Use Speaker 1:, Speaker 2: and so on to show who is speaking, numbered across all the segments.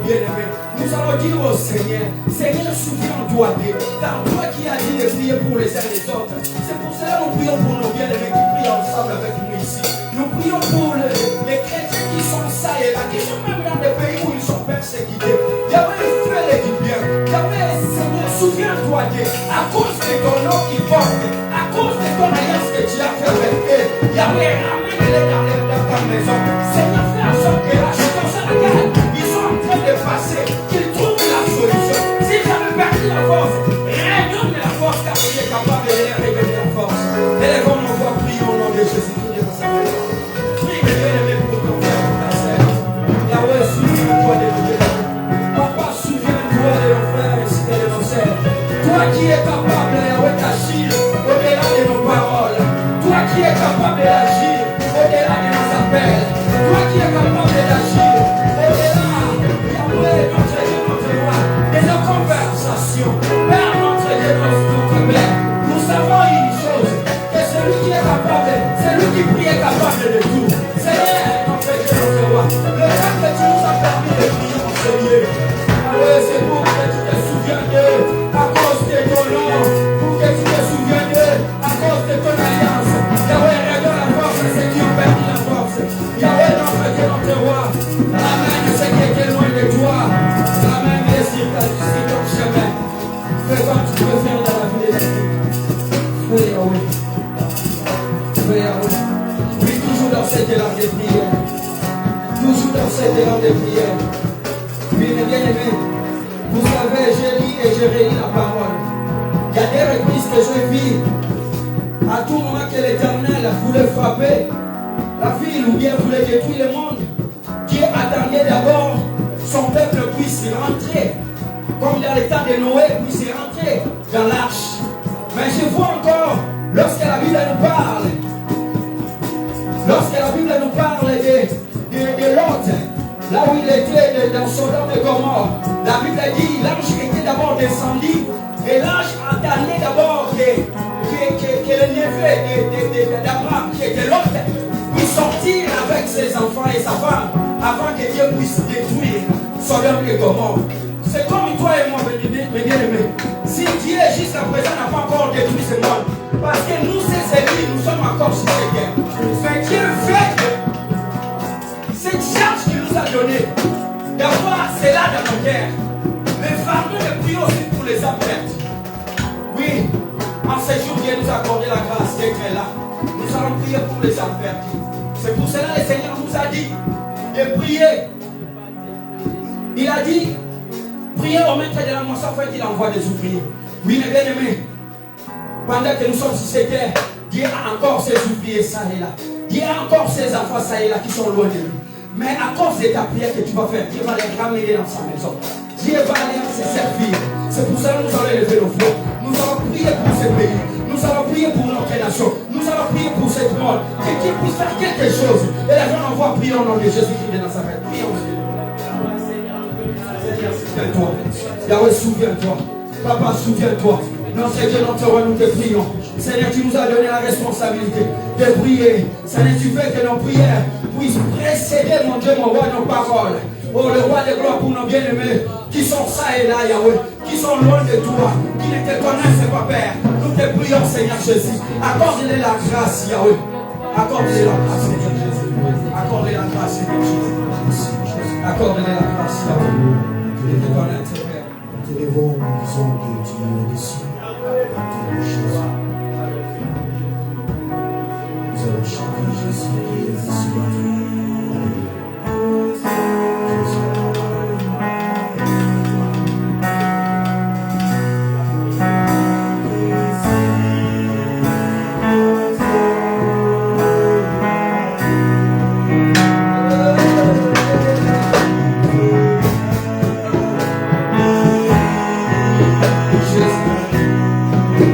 Speaker 1: bien-aimés. Nous allons dire au Seigneur, Seigneur, souviens-toi d'eux, car toi qui as dit de prier pour les uns et les autres. C'est pour cela que nous prions pour nos bien-aimés qui prient ensemble avec nous ici. Nous prions pour les chrétiens qui sont ça et là, qui sont même dans des pays où ils sont persécutés. Yahweh, fais-les du bien. Yahweh, Seigneur, souviens-toi d'eux, à cause de ton nom qui porte, à cause de ton alliance que tu as fait avec eux. Yahweh, ramène-les dans ta maison. Seigneur, fais en sorte que la situation à laquelle ils sont en train de passer, qu'ils trouvent la solution. S'ils avaient perdu la force, redonne la force car tu es capable de les redonner la force. Élèvons nos voix, prions au nom de Jésus-Christ de Nazareth. Prie, mes bien-aimés, pour ton frère, pour ta sœur. Yahweh, souviens-toi de nos bien-aimés. Papa, souviens-toi de nos frères et de nos sœurs. Toi qui es capable, Yahweh, d'agir au-delà de nos paroles. Toi qui es capable d'agir au-delà de nos appels. Toi qui es capable d'agir au-delà, Yahweh, notre Dieu, notre roi, de nos conversations. Père, notre Dieu, notre Père, nous savons une chose, que celui qui est capable, celui qui prie est capable de tout. Seigneur, notre Dieu, notre roi, le temps que tu nous as permis de prier en ce lieu, Yahweh, c'est pour que tu te souviennes d'eux, à cause de ton nom, pour que tu te souviennes d'eux, à cause de ton alliance. Yahweh, redonne la force à ceux qui ont perdu la force. Yahweh, notre Dieu, notre roi, ramène ceux qui étaient loin de toi, ramène-les sur ton chemin. Fais comme tu peux faire dans la vie des gens. Fais Yahweh. Fais Yahweh. Oui, toujours dans cette élan de prière. Toujours dans cette élan de prière. Oui, mes bien-aimés, vous savez, j'ai lu et j'ai relis la parole. Il y a des reprises que je vis. À tout moment que l'Éternel voulait frapper la ville ou bien voulait détruire le monde, Dieu attendait d'abord son peuple puisse rentrer, comme dans le temps de Noé, puisse rentrer dans l'arche. Mais je vois encore, lorsque la Bible nous parle, de Lot, là où il était dans Sodome et Gomorrhe, la Bible dit l'ange était d'abord descendu et l'ange attendait d'abord que le neveu d'Abraham, qui était Lot, puisse sortir avec ses enfants et sa femme avant que Dieu puisse détruire Sodome et Gomorrhe. C'est comme toi et moi, mes bien-aimés. Si Dieu jusqu'à présent n'a pas encore détruit ce monde, parce que nous, ces ennemis, nous sommes encore sur cette guerre. Mais Dieu fait cette charge qu'il nous a donnée d'avoir cela dans nos guerres. Mais fardeau de prier aussi pour les âmes perdues. Oui, en ce jour, Dieu nous a accordé la grâce d'être là. Nous allons prier pour les âmes perdues. C'est pour cela que le Seigneur nous a dit de prier. Il a dit, priez au maître de la moisson afin qu'il envoie des ouvriers. Oui, mes bien-aimés, pendant que nous sommes sur cette terre, Dieu a encore ses ouvriers ça et là. Dieu a encore ses enfants ça et là qui sont loin de lui. Mais à cause de ta prière que tu vas faire, Dieu va les ramener dans sa maison. Dieu va aller se servir. C'est pour ça que nous allons élever nos flots. Nous allons prier pour ce pays. Nous allons prier pour notre nation. Nous allons prier pour cette monde. Que Dieu puisse faire quelque chose. Et les gens envoient prier au nom de Jésus-Christ de Nazareth. Prions. Seigneur, souviens-toi. Yahweh, souviens-toi. Papa, souviens-toi. Notre Dieu, notre roi, nous te prions. Seigneur, tu nous as donné la responsabilité de prier. Seigneur, tu veux que nos prières puissent précéder, mon Dieu, mon roi, nos paroles. Oh, le roi de gloire pour nos bien-aimés qui sont ça et là, Yahweh, qui sont loin de toi, qui ne te connaissent pas, Père. Nous te prions, Seigneur Jésus. Accorde-les la grâce, Yahweh. Accorde-les la grâce, Seigneur Jésus. Accorde-les la grâce, Seigneur Jésus. Accorde-les la grâce, Yahweh. De te connaître, Père.
Speaker 2: Nous te levons, nous disons que tu es au-dessus. Nous allons chanter Jésus qui est au-dessus.
Speaker 1: Jésus.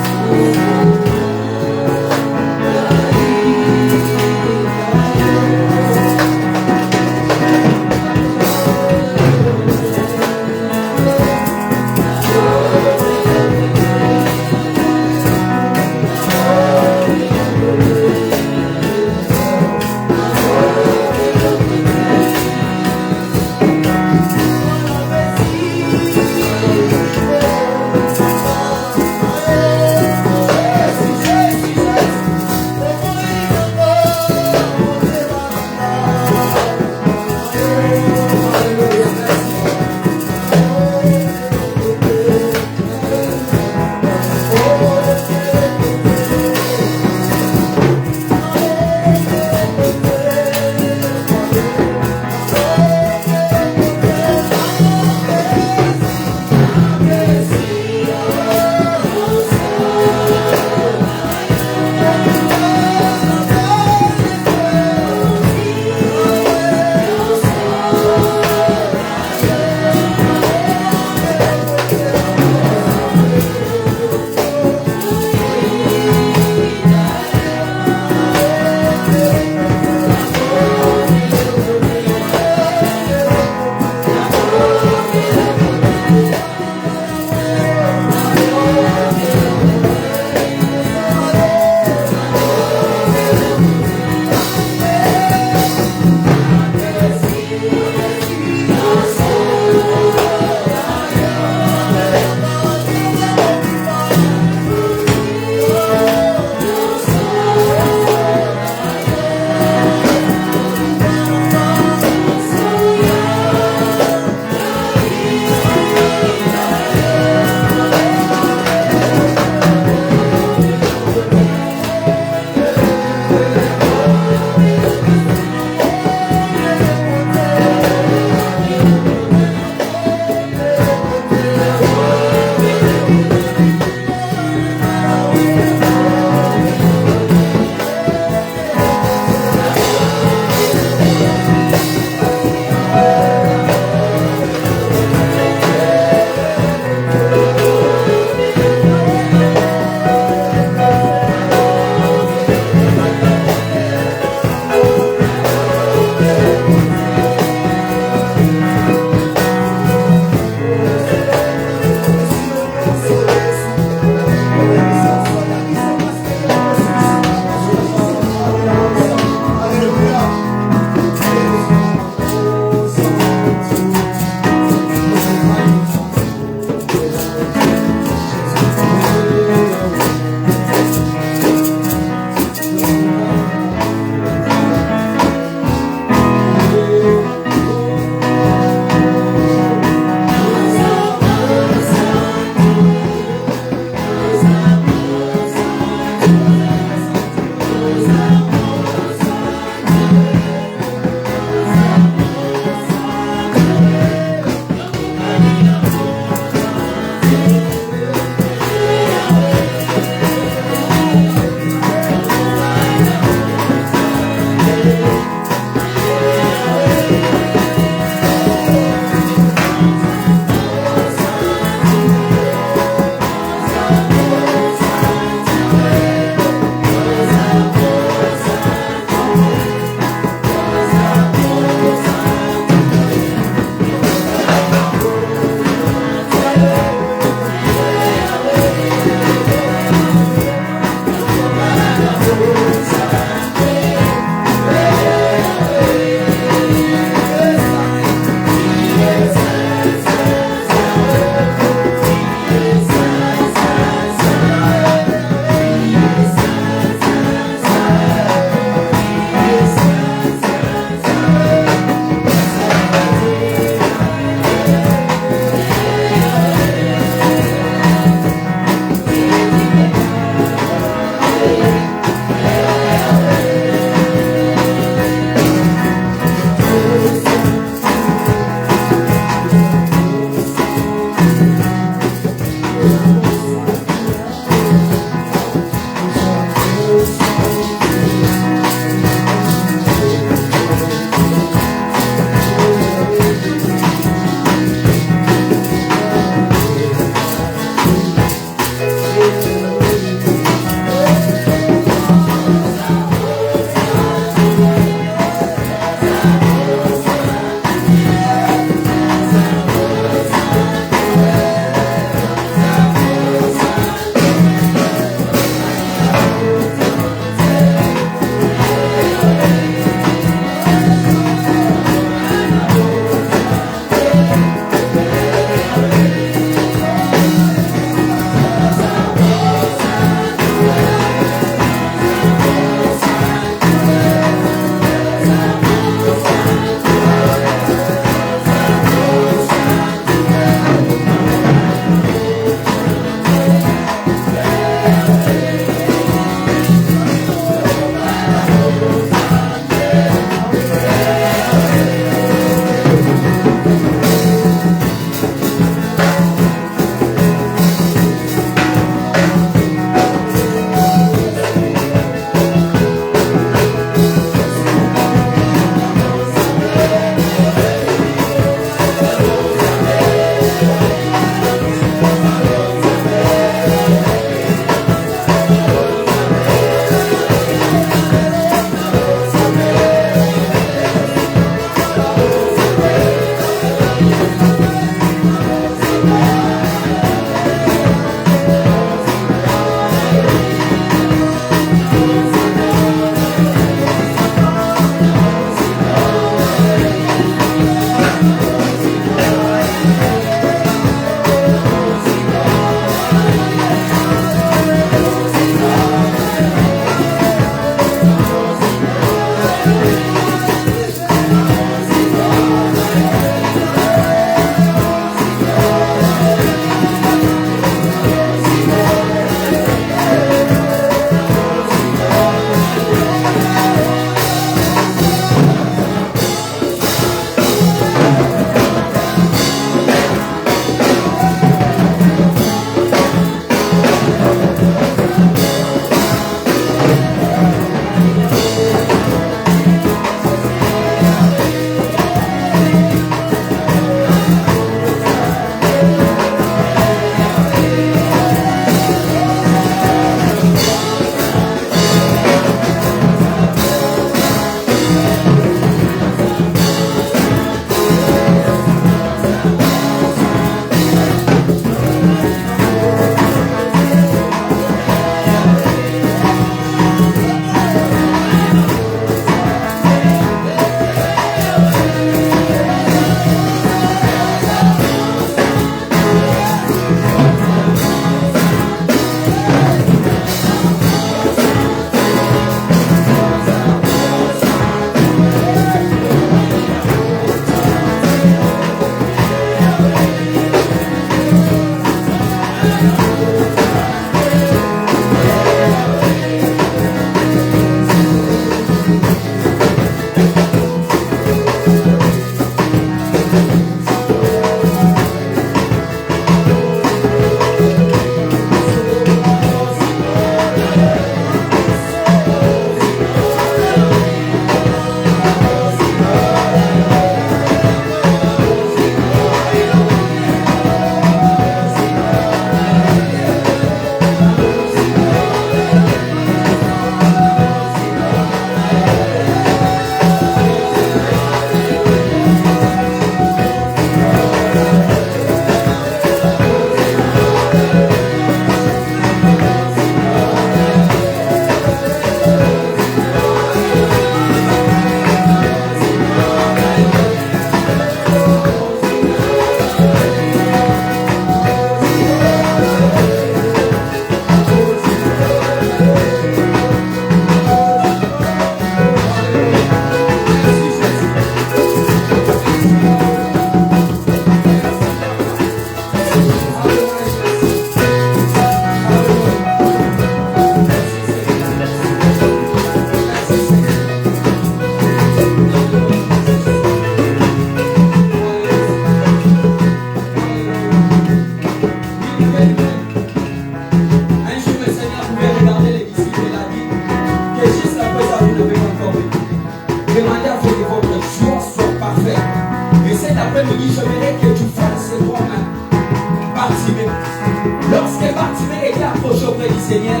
Speaker 1: Seigneur,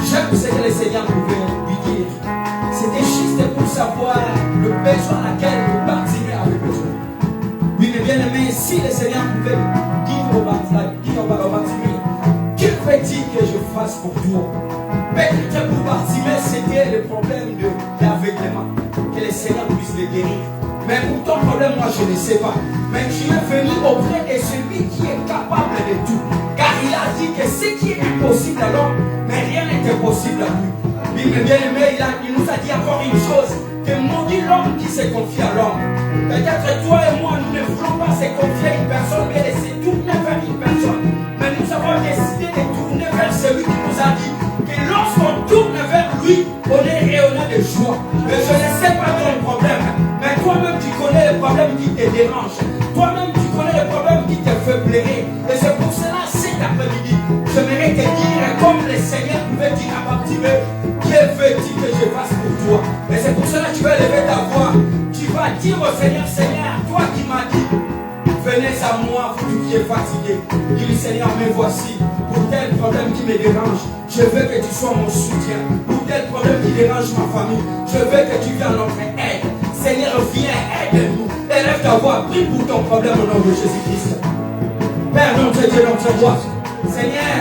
Speaker 1: j'aime ce que le Seigneur pouvait lui dire. C'était juste pour savoir le besoin à laquelle le Bartimée avait besoin. Oui, mais bien aimé, si le Seigneur pouvait dire au Bartimée, que veux-tu que je fasse pour toi? Peut-être pour Bartimée, c'était le problème de l'aveuglement, que le Seigneur puisse le guérir. Mais pour ton problème, moi je ne sais pas. Mais tu es venu auprès de celui qui est capable de tout. Car il a dit que ce qui est impossible à l'homme, mais rien n'est impossible à lui. Oui, mais bien aimé, il nous a dit encore une chose, que maudit l'homme qui se confie à l'homme. Peut-être toi et moi, nous ne voulons pas se confier à une personne, mais laisser tourner vers une personne. Mais nous avons décidé de tourner vers celui qui nous a dit que lorsqu'on tourne vers lui, on est rayonnant de joie. Mais je ne sais pas ton problème, mais toi-même tu connais le problème qui te dérange. Toi-même tu connais le problème qui te fait pleurer. Et c'est pour cela, cet après-midi, j'aimerais te dire, comme le Seigneur pouvait dire à Bartimée, que veux-tu que je fasse pour toi? Et c'est pour cela que tu vas lever ta voix. Tu vas dire au Seigneur, Seigneur, toi qui m'as dit, venez à moi, vous qui êtes fatigué. Dis, Seigneur, me voici. Pour tel problème qui me dérange, je veux que tu sois mon soutien. Pour tel problème qui dérange ma famille, je veux que tu viennes à notre aide. Seigneur, viens, aide-nous. Élève ta voix, prie pour ton problème au nom de Jésus-Christ. Père, notre Dieu, notre roi. Seigneur,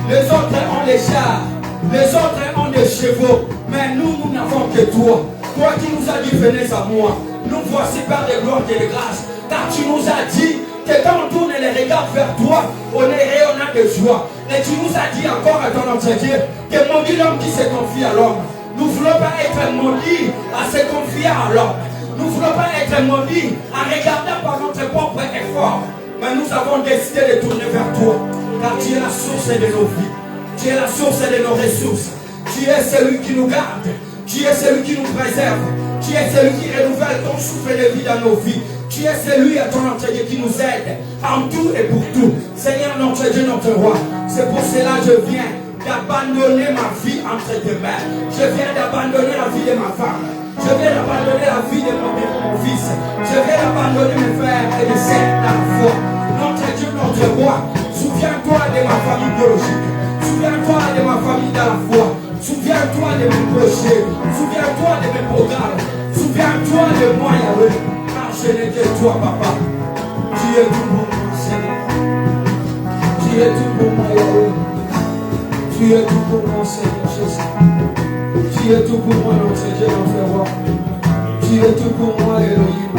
Speaker 1: les autres ont des chars, les autres ont des chevaux, mais nous n'avons que toi. Toi qui nous as dit, venez à moi. Nous voici par des gloires et des grâces. Car tu nous as dit que quand on tourne les regards vers toi, on est rayonnant de joie. Et tu nous as dit encore à ton notre Dieu que maudit l'homme qui se confie à l'homme. Nous ne voulons pas être maudits à se confier à l'homme. Nous ne voulons pas être maudits à regarder par notre propre effort. Mais nous avons décidé de tourner vers toi. Car tu es la source de nos vies. Tu es la source de nos ressources. Tu es celui qui nous garde. Tu es celui qui nous préserve. Tu es celui qui renouvelle ton souffle de vie dans nos vies. Tu es celui à ton notre Dieu qui nous aide en tout et pour tout. Seigneur notre Dieu, notre roi. C'est pour cela que je viens d'abandonner ma vie entre tes mains. Je viens d'abandonner la vie de ma femme. Je viens d'abandonner la vie de mon fils. Je viens d'abandonner mes frères et mes sœurs dans la foi. Notre Dieu, notre roi. Souviens-toi de ma famille biologique. Souviens-toi de ma famille dans la foi. Souviens-toi de mes péchés. Souviens-toi de mes programmes. Souviens-toi de moi, Yahweh. Car je n'ai que toi, papa. Tu es tout pour moi, Seigneur. Tu es tout pour moi, Yahweh. Tu es tout pour moi, Seigneur Jésus. Tu es tout pour moi, notre Dieu, notre roi. Tu es tout pour moi, Elohim.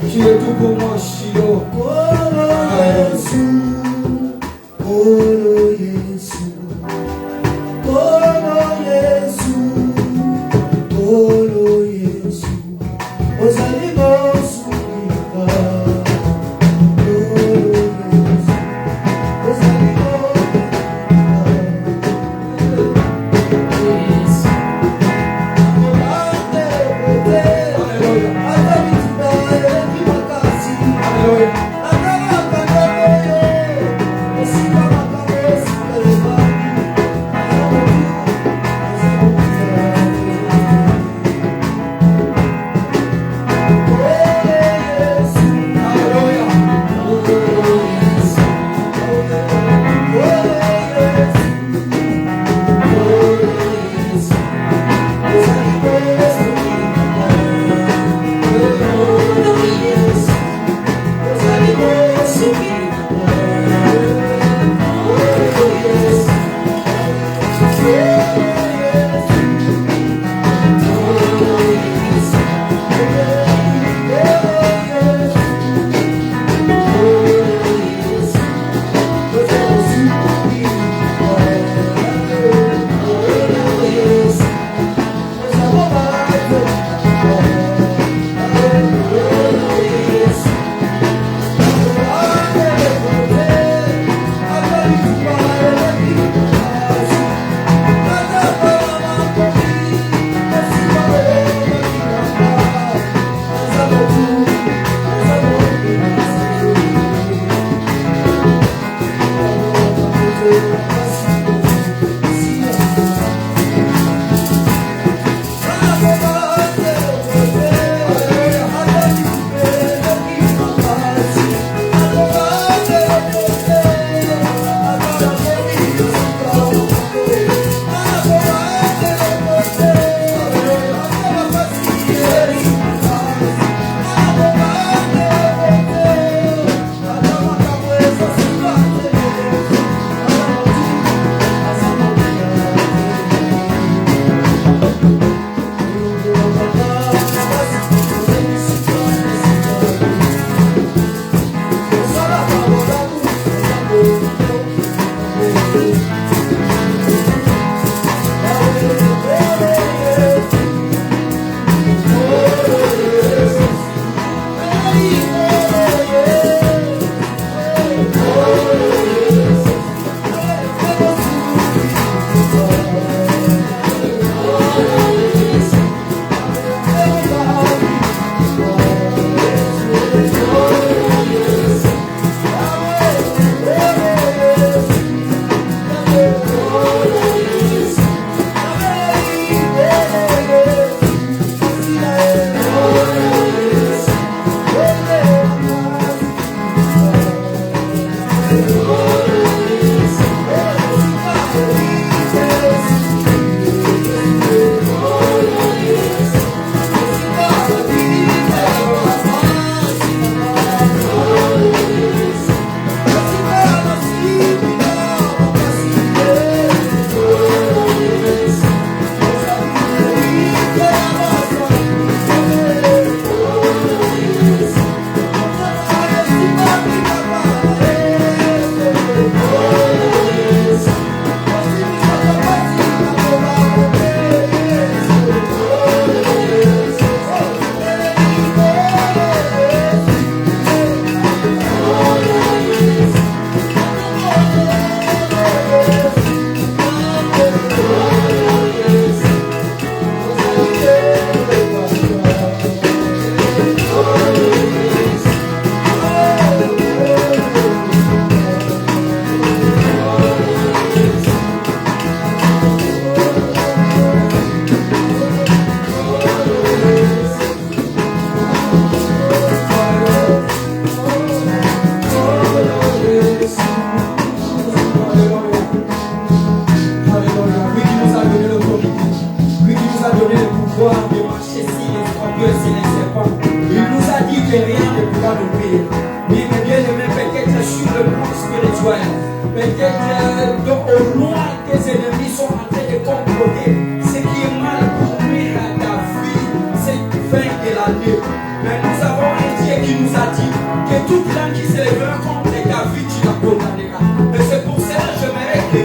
Speaker 1: Tu es tout pour moi, Shiloh. Oh, Jésus. Oh, Jésus. Oh, Jésus. Oh, Jésus. Os animais besoin. Peut-être au loin, tes ennemis sont en train de comploter ce qui est mal pour nuire à ta vie, c'est fin de l'année. Mais nous avons un Dieu qui nous a dit que toute langue qui s'élèvera contre ta vie, tu la condamneras. Et c'est pour cela que j'aimerais que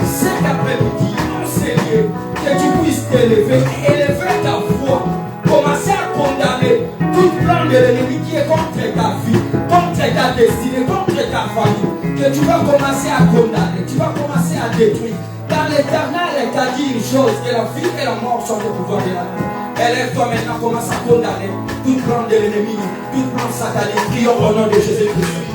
Speaker 1: cet après-midi, en sérieux, que tu puisses t'élever et élever ta voix. Commencer à condamner tout plan de l'ennemi qui est contre ta vie, contre ta destinée, contre ta famille. Que tu vas commencer à condamner, tu vas commencer à détruire. Dans l'Éternel, elle t'a dit une chose, que la vie et la mort sont le pouvoir de la vie. Élève-toi maintenant, commence à condamner tout plan de l'ennemi, tout plan satanique. Prions au nom de Jésus-Christ.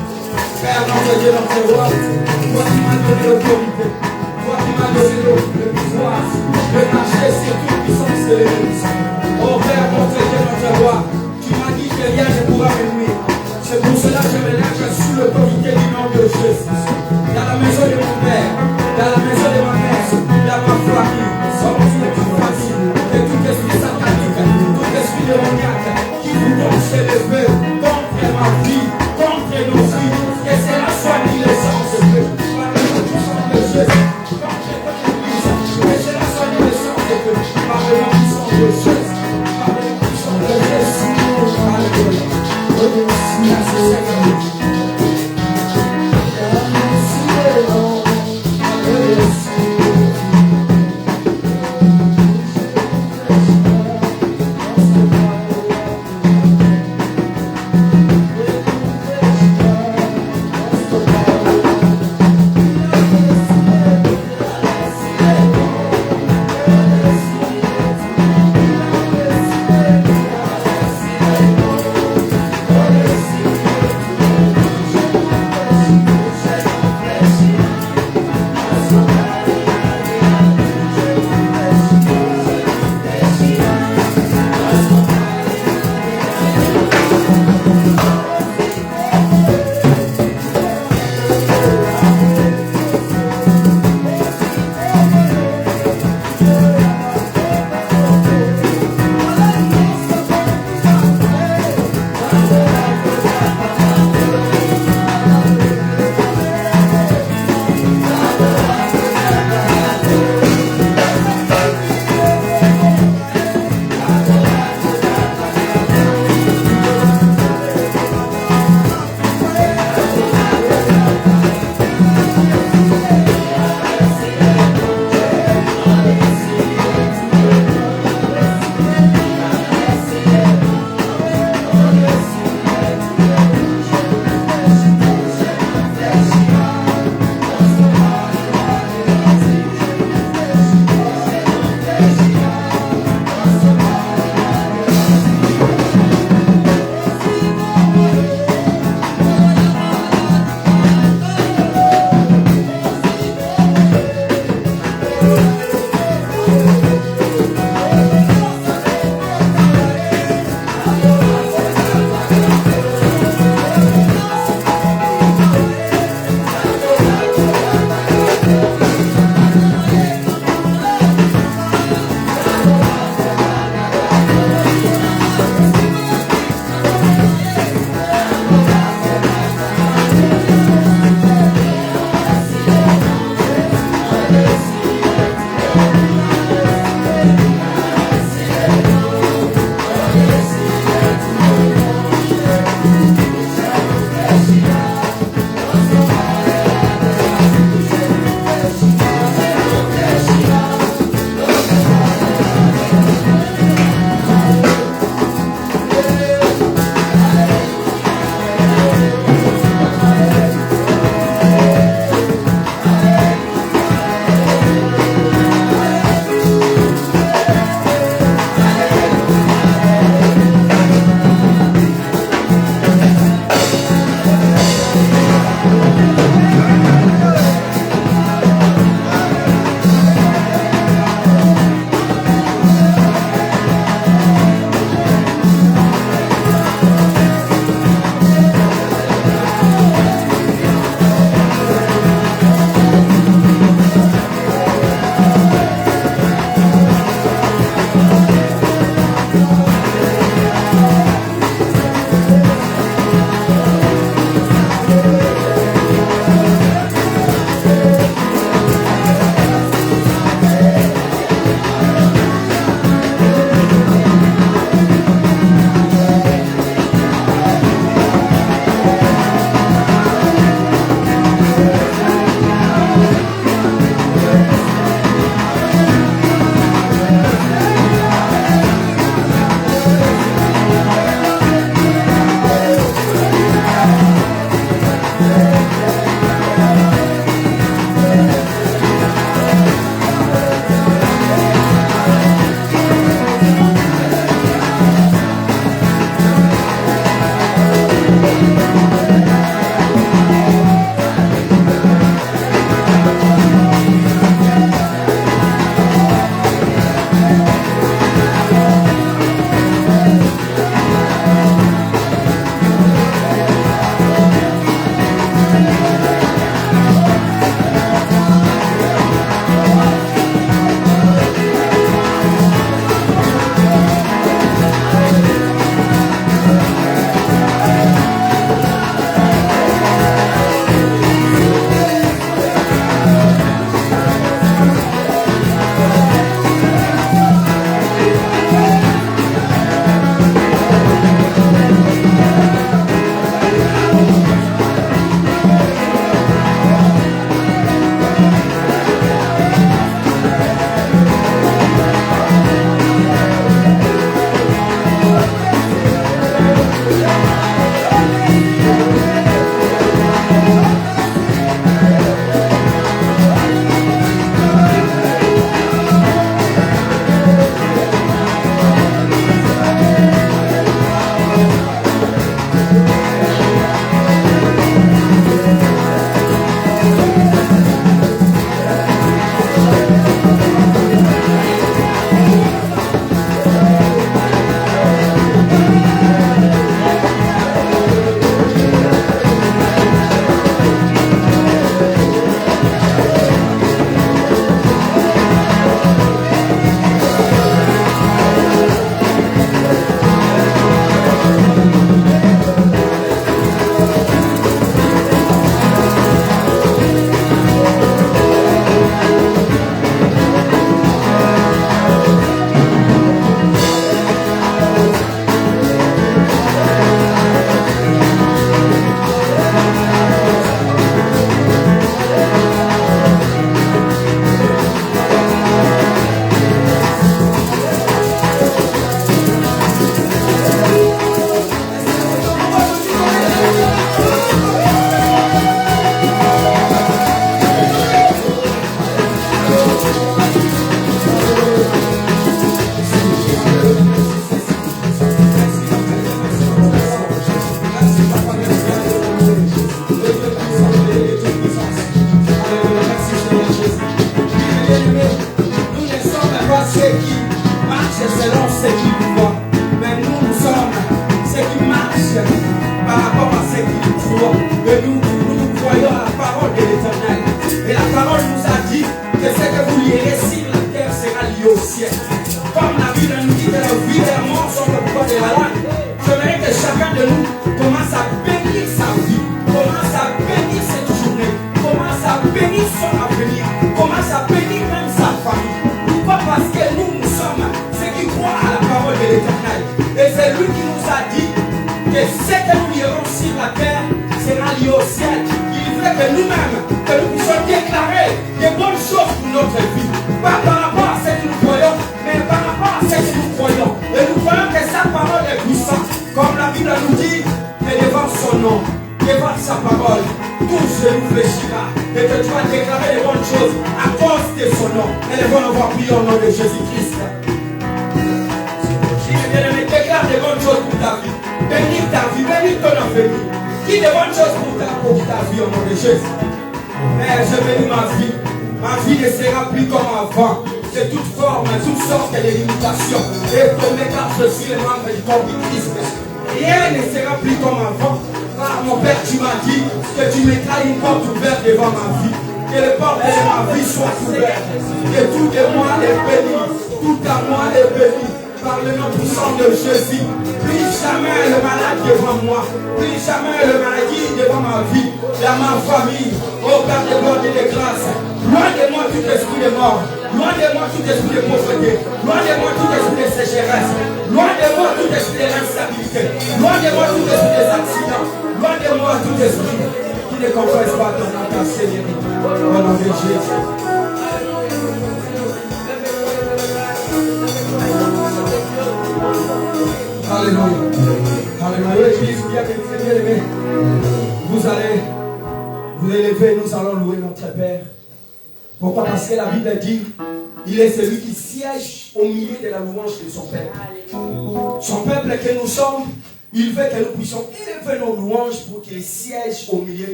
Speaker 1: Père, notre Dieu, notre roi, toi qui m'as donné l'autorité, toi qui m'as donné le pouvoir de marcher sur toute puissance de l'ennemi. Oh Père, notre Dieu, notre roi, tu m'as dit que rien ne pourra me nuire. C'est pour cela que je me lève sous l'autorité du nom de Jésus. Dans la maison de mon père, dans la maison de ma mère, dans ma famille, dans mon famille, et tout esprit satanique, tout esprit démoniaque qui voudront s'élever contre ma vie, contre nos vies, que cela soit mis les sangs de Dieu, par le sang de Jésus, contre notre église, que cela soit mis les sangs de Dieu, par le sang de Jésus, par le sang de Jésus. Alléluia. Merci Seigneur.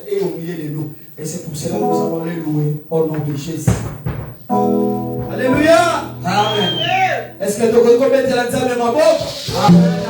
Speaker 1: Et au milieu de nous. Et c'est pour cela que nous allons les louer au nom de Jésus. Alléluia. Amen. Est-ce que tu peux mettre la table dans ma bouche? Amen.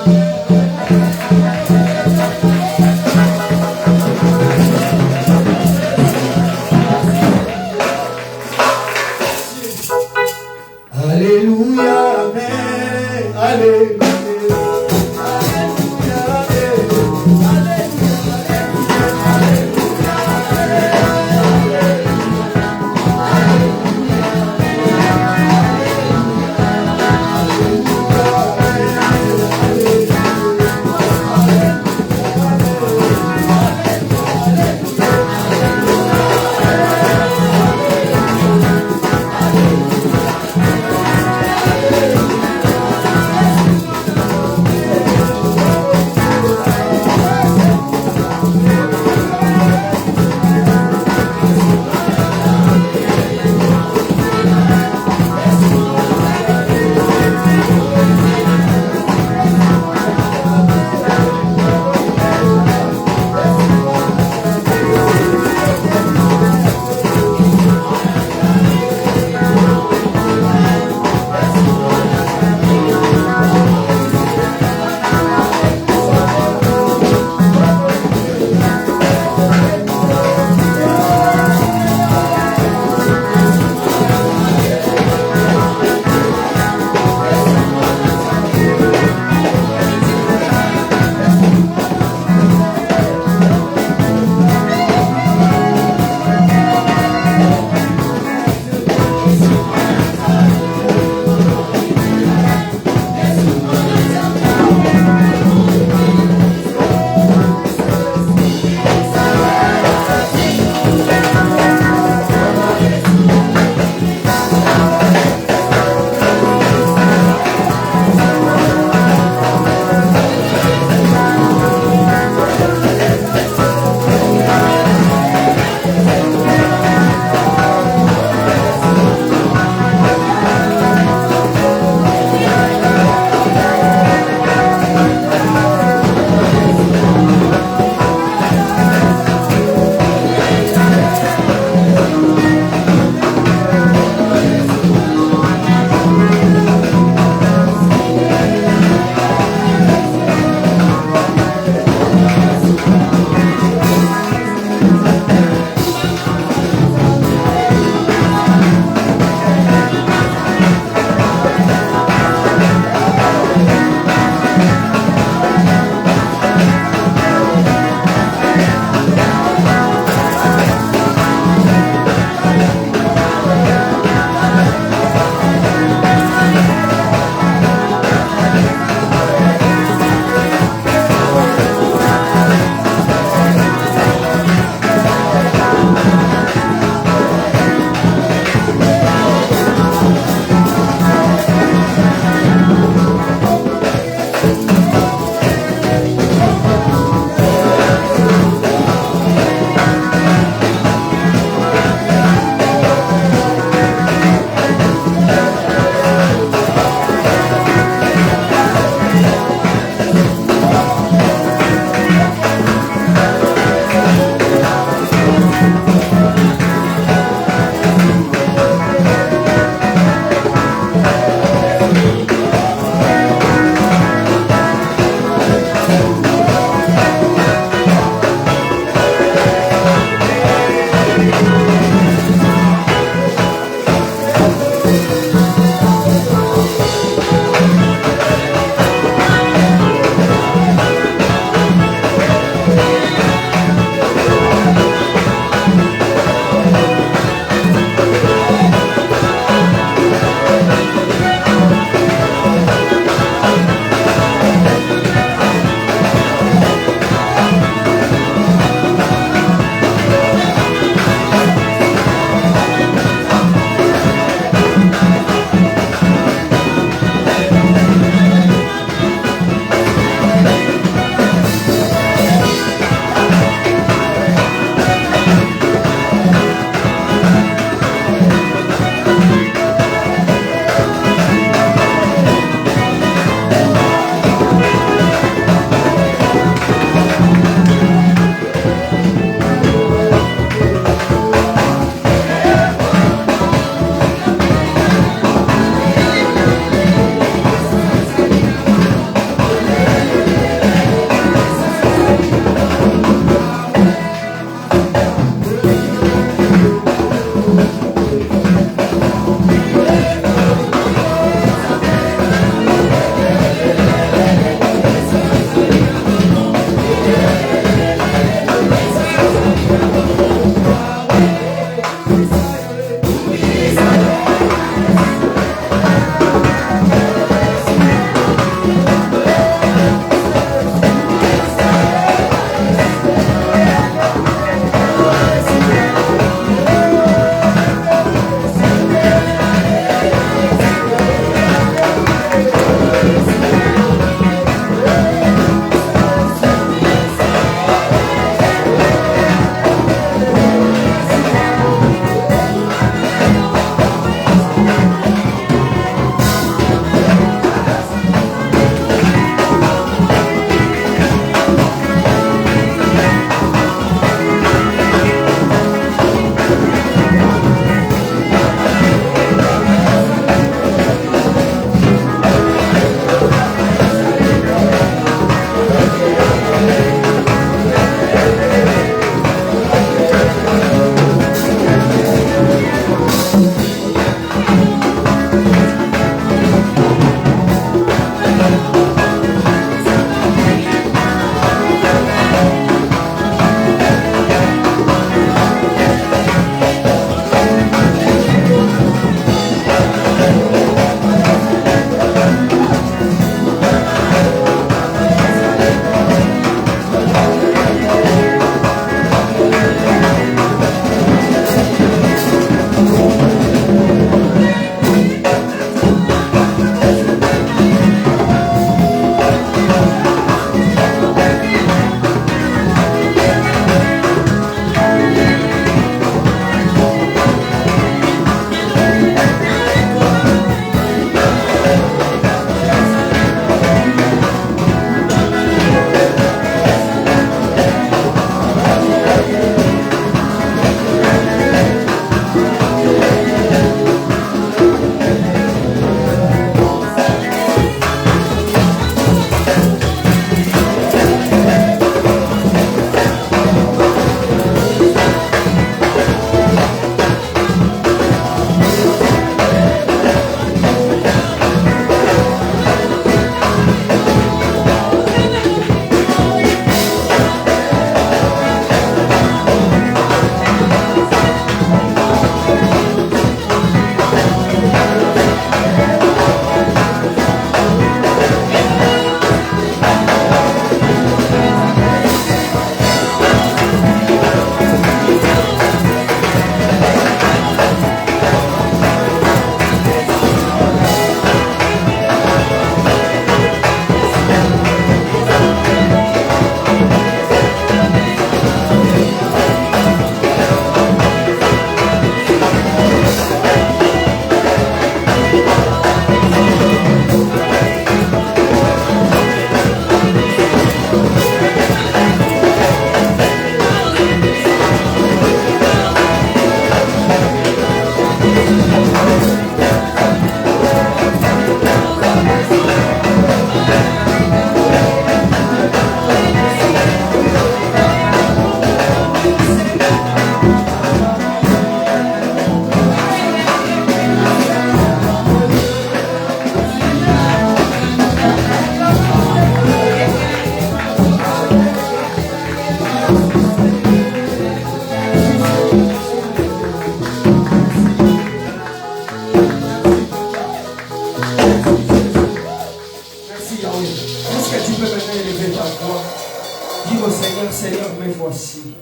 Speaker 1: voici.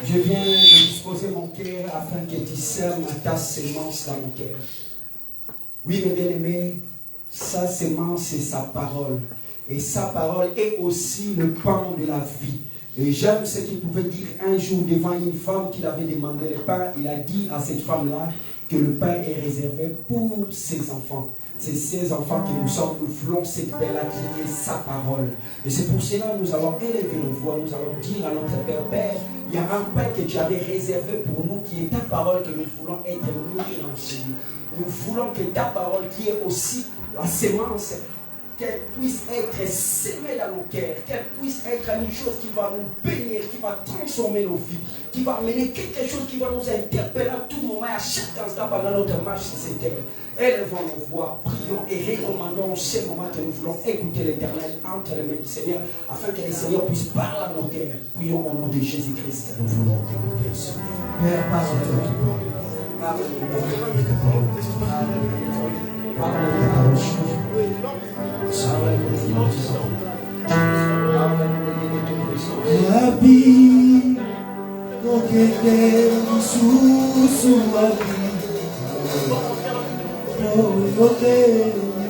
Speaker 1: Je viens de disposer mon cœur afin que tu sèmes ta sémence dans mon cœur. Oui, mes bien-aimés, sa sémence, c'est sa parole. Et sa parole est aussi le pain de la vie. Et j'aime ce qu'il pouvait dire un jour devant une femme qui avait demandé le pain. Il a dit à cette femme-là que le pain est réservé pour ses enfants. C'est ces enfants que nous sommes, nous voulons cette paix-là qui est sa parole. Et c'est pour cela que nous allons élever nos voix, nous allons dire à notre Père, Père, il y a un pain que tu avais réservé pour nous, qui est ta parole, que nous voulons être nourris en Jésus. Nous voulons que ta parole, qui est aussi la sémence, qu'elle puisse être sémée dans nos cœurs, qu'elle puisse être une chose qui va nous bénir, qui va transformer nos vies, qui va amener quelque chose qui va nous interpeller à tout moment, à chaque instant pendant notre marche sur cette terre. Élevons nos voix, prions et recommandons ce moment que nous voulons écouter l'Éternel entre les mains du Seigneur, afin que le Seigneur puisse parler à nos cœurs. Prions au nom de Jésus-Christ.
Speaker 2: Nous voulons t'écouter, Seigneur.
Speaker 1: Père,
Speaker 2: C'est toi qui parles. Ta parole change. Wabi, tokete susu wabi.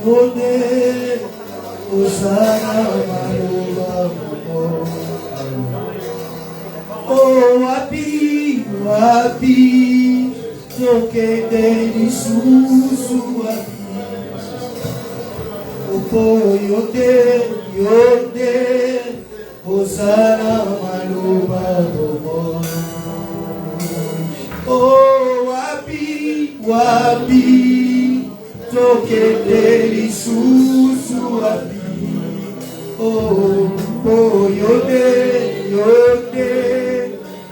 Speaker 2: Ode, Osana maluba. Oh wabi, wabi, tokete susu wabi. Yode, Osana maluba. Oh wabi, tokete susu wabi. Oh yode,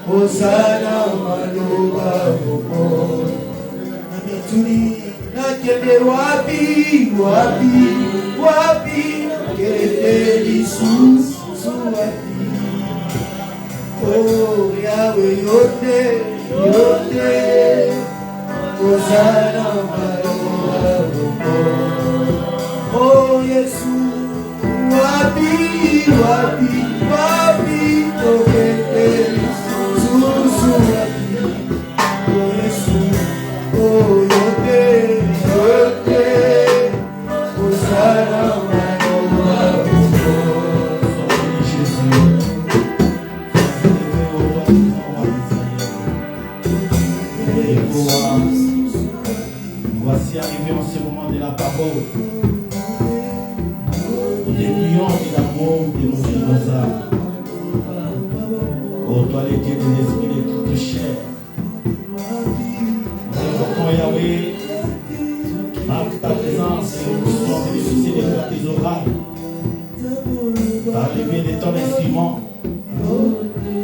Speaker 2: Osana maluba. Namituni nakende wabi, kete susu wabi. Oh Yahweh yode, Osana maluba. Oh Yesu, wabi, tokete susu wabi. Oh Yesu, oh yode, Osana maluba.
Speaker 3: Voici arrivé en ce moment de la parole. Nous déplions l'amour de nos âmes. Ô toi, le Dieu de l'esprit de toute chair. Nous invoquons Yahweh. Marque ta présence et nous pouvons bénéficier de toi, tes oracles. Par le biais de ton instrument,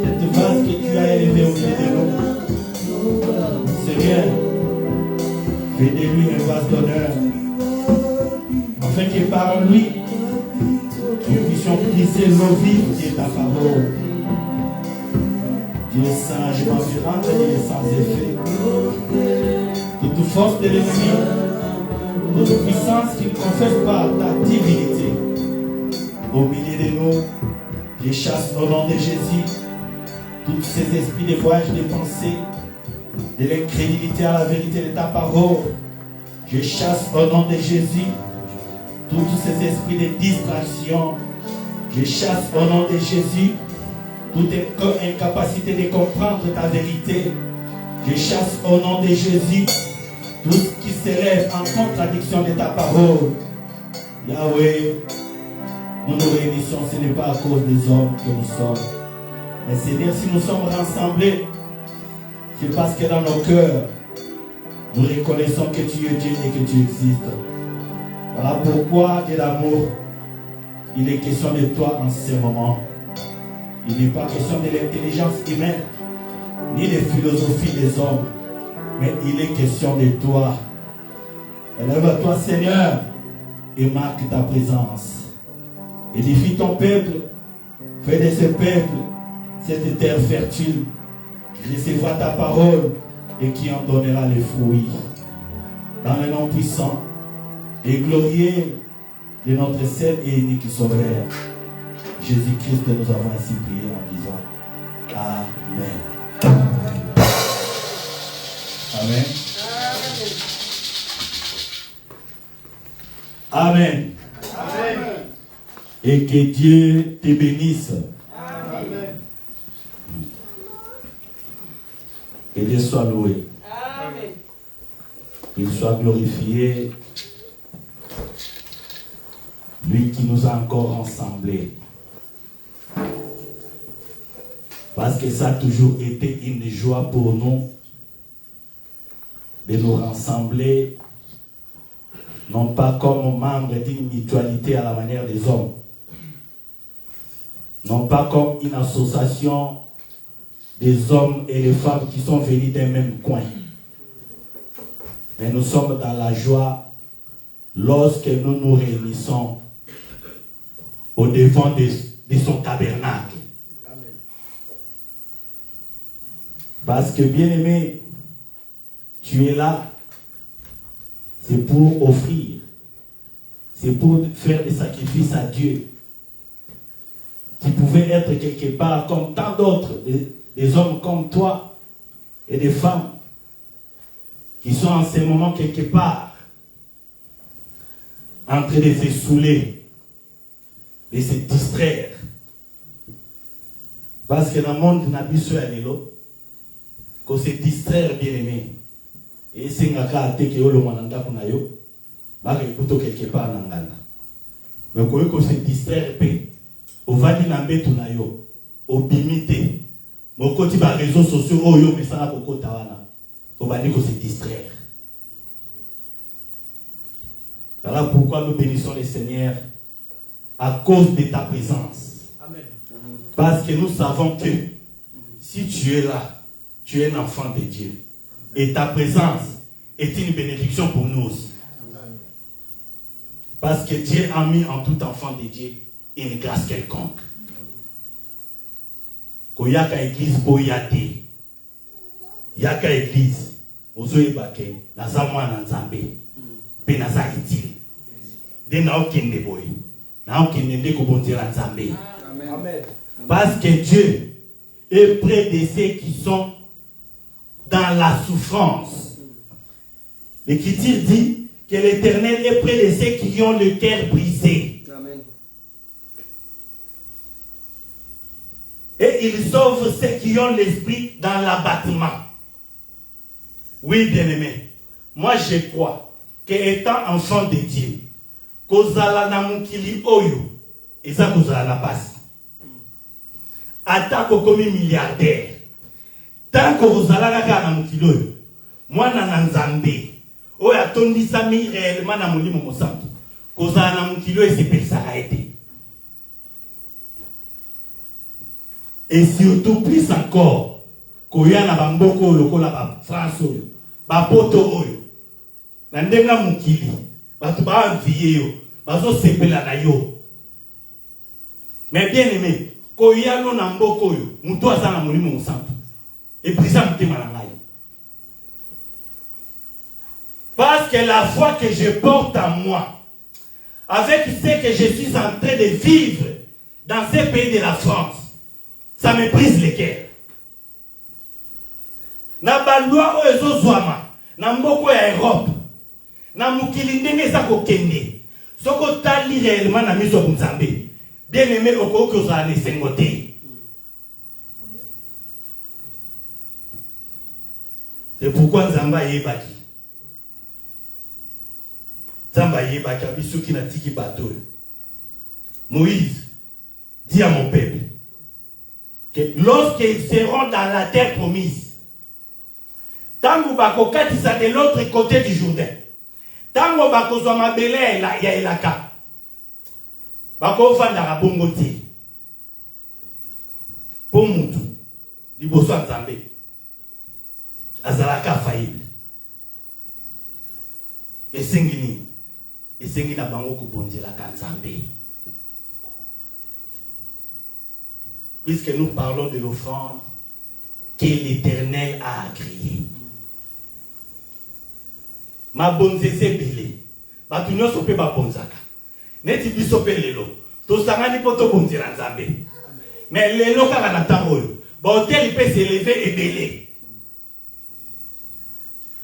Speaker 3: cette vase que tu as élevée au milieu de nous. Seigneur, fais de lui un vase d'honneur, afin que par lui, nous puissions briser l'eau vive de ta parole. Dieu saint, je m'en suis rendu sans effet. Toute force de l'ennemi, toute puissance qui ne confesse pas ta divinité, au milieu de nous, je chasse au nom de Jésus tous ces esprits de voyage de pensée, de l'incrédulité à la vérité de ta parole. Je chasse au nom de Jésus tous ces esprits de distraction. Je chasse au nom de Jésus toute incapacité de comprendre ta vérité. Je chasse au nom de Jésus tout ce qui se lève en contradiction de ta parole. Yahweh, nous nous réunissons, ce n'est pas à cause des hommes que nous sommes. Mais Seigneur, si nous sommes rassemblés, c'est parce que dans nos cœurs, nous reconnaissons que tu es Dieu et que tu existes. Voilà pourquoi, de l'amour, il est question de toi en ce moment. Il n'est pas question de l'intelligence humaine, ni de philosophie des hommes, mais il est question de toi. Élève-toi, Seigneur, et marque ta présence. Édifie ton peuple, fais de ce peuple cette terre fertile qui recevra ta parole et qui en donnera les fruits. Dans le nom puissant et glorieux de notre seul et unique Sauveur, Jésus-Christ, nous avons ainsi prié en disant Amen. Amen. Amen.
Speaker 2: Amen.
Speaker 3: Et que Dieu te bénisse.
Speaker 2: Amen.
Speaker 3: Que Dieu soit loué.
Speaker 2: Amen.
Speaker 3: Qu'il soit glorifié. Lui qui nous a encore rassemblés. Parce que ça a toujours été une joie pour nous de nous rassembler, non pas comme membres d'une mutualité à la manière des hommes, non pas comme une association des hommes et des femmes qui sont venus d'un même coin. Mais nous sommes dans la joie lorsque nous nous réunissons au devant de son tabernacle.
Speaker 2: Amen.
Speaker 3: Parce que, bien-aimé, tu es là, c'est pour offrir, c'est pour faire des sacrifices à Dieu. Tu pouvais être quelque part comme tant d'autres, des hommes comme toi et des femmes qui sont en ce moment quelque part en train de se saouler, de se distraire. Parce que dans le monde, on a vu sur l'élo, qu'on se distraire, bien aimé. Et c'est un cas que le mananda qu'on a eu, bah écoute quelque part dans l'ana. Mais qu'on se distraire, on va dire dans le ton ayo, au bimité, mon côté par réseaux sociaux, oh yo mais ça n'a pas de tawana. On va dire qu'on se distraire. Voilà pourquoi nous bénissons le Seigneur à cause de ta présence.
Speaker 2: Amen.
Speaker 3: Parce que nous savons que si tu es là, tu es un enfant de Dieu. Et ta présence est une bénédiction pour nous aussi. Parce que Dieu a mis en tout enfant de Dieu une grâce quelconque. Koyaka église boyate. Yaka église. Ozoe bake. Nazamwa nanzambe. Pe naza itili. De na okende boy. Na okende nde kobonzela nzambe.
Speaker 2: Amen.
Speaker 3: Parce que Dieu est près de ceux qui sont dans la souffrance. L'Écriture dit que l'Éternel est près de ceux qui ont le cœur brisé.
Speaker 2: Amen.
Speaker 3: Et il sauve ceux qui ont l'esprit dans l'abattement. Oui, bien-aimé, moi je crois qu'étant enfant de Dieu, kozala na mukili oyo, eza kozala na basi. Ata kokomi milliardaire, tant que kozala kaka na mukili oyo, mwana na nzambe, oyo atondisami réellement na molimo mosantu, kozala na mukili oyo esepelisaka ete. Et surtout plus encore, koya na bamboko oyo lokola ba France oyo, ba poto oyo, na ndenga mukili, batu ba envier yo, bazo sepela na yo. Mais bien aimé, koya no na mboko oyo, muto aza na molimo mosantu, et brisa mutema na ngai. Parce que la foi que je porte en moi, avec ce que je suis en train de vivre dans ce pays de la France, ça me brise le cœur. Na balwa oyo ezozwama na mboko ya Europe, na mukili ndenge eza kokende, soko tali réellement na miso ya Nzambe, bien aimé okoki kozala na esengo te. C'est pourquoi Nzambe ayebaki. Nzambe ayebaki abisoki na tiki bato oyo. Moïse dit à mon peuple que lorsqu'ils seront dans la terre promise, tango bakokatisa de l'autre côté du Jourdain, tango bakozwa mabele ya elaka, bakofandaka bongo te po mutu liboso ya Nzambe azalaka faillible. Esengi nini? Esengi na bango kobonzelaka Nzambe. Puisque nous parlons de l'offrande que l'Éternel a agréée. Ma bonzese belé. Batu nyonso pe ba bonzaka. Neti biso pe lelo. To sangani poto bonzela Nzambe. Mais lelo kaka na tango oyo. L'hôtel peut s'élever et belé.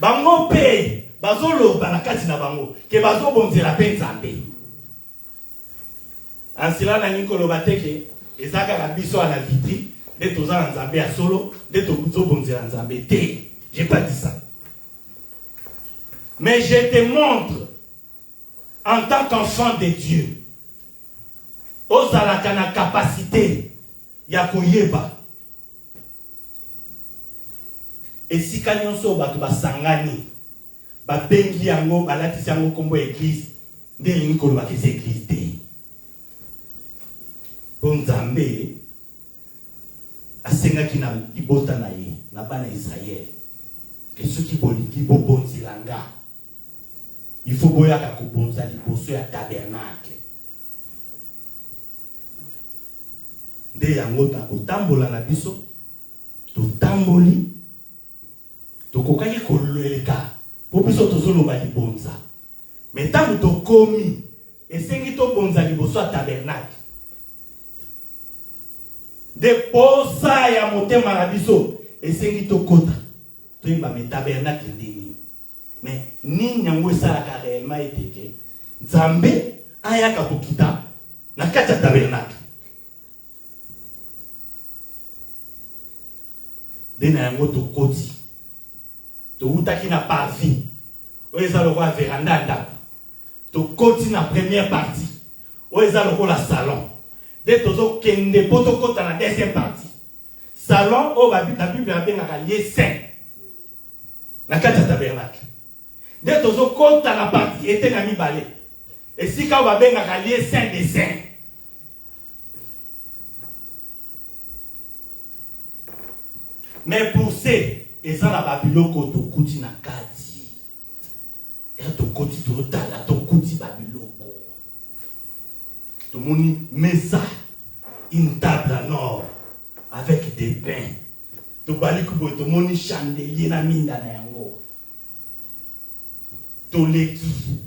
Speaker 3: Bango paye. Bazolo banakati na bango. Que bazo bonzela pe nzambe. Ansila na nikolo bateke. Ezaka kabiso à la vitri. De toza nzambe à solo. De tozo bonzela nzambe te. J'ai pas dit ça. Mais je te montre. En tant qu'enfant de Dieu. Ozalaka na capacité. Ya koyeba. Et si kanyonso bato basangani ba bengi yango balatisi yango kombo église nde lingi koloba ke église te Nzambe asengaki na libota na ye na bana Israël ke soki bolingi bobonzilanga il faut boyaka kobonza liboso ya tabernacle nde yango ta kotambola na biso totamboli tokokaki koleleka po biso tozoloba libonza mais tango tokomi esengi tobonza liboso ya tabernacle de posa ya motema na biso esengi tokota toyeba me tabernacle ndeni mais nini yango esalaka réellement eteke Nzambe ayaka kokita na kati ya tabernacle de na yango tokoti toutaki na parvis oeza lokola véranda ndako tokoti na première partie oeza lokola salon de tozo kende po tokota na deuxième partie salon o la Bible abengaka lieu saint na kati ya tabernacle de tozo kota na partie ete na mibale esika o babengaka lieu saint des saints mais pour ces eza na babiloko tokuti na kati ya tokoti totala tokuti babiloko tomoni mesa une table en or avec des pains tobali kubo tomoni chandelier na minda na yango toleki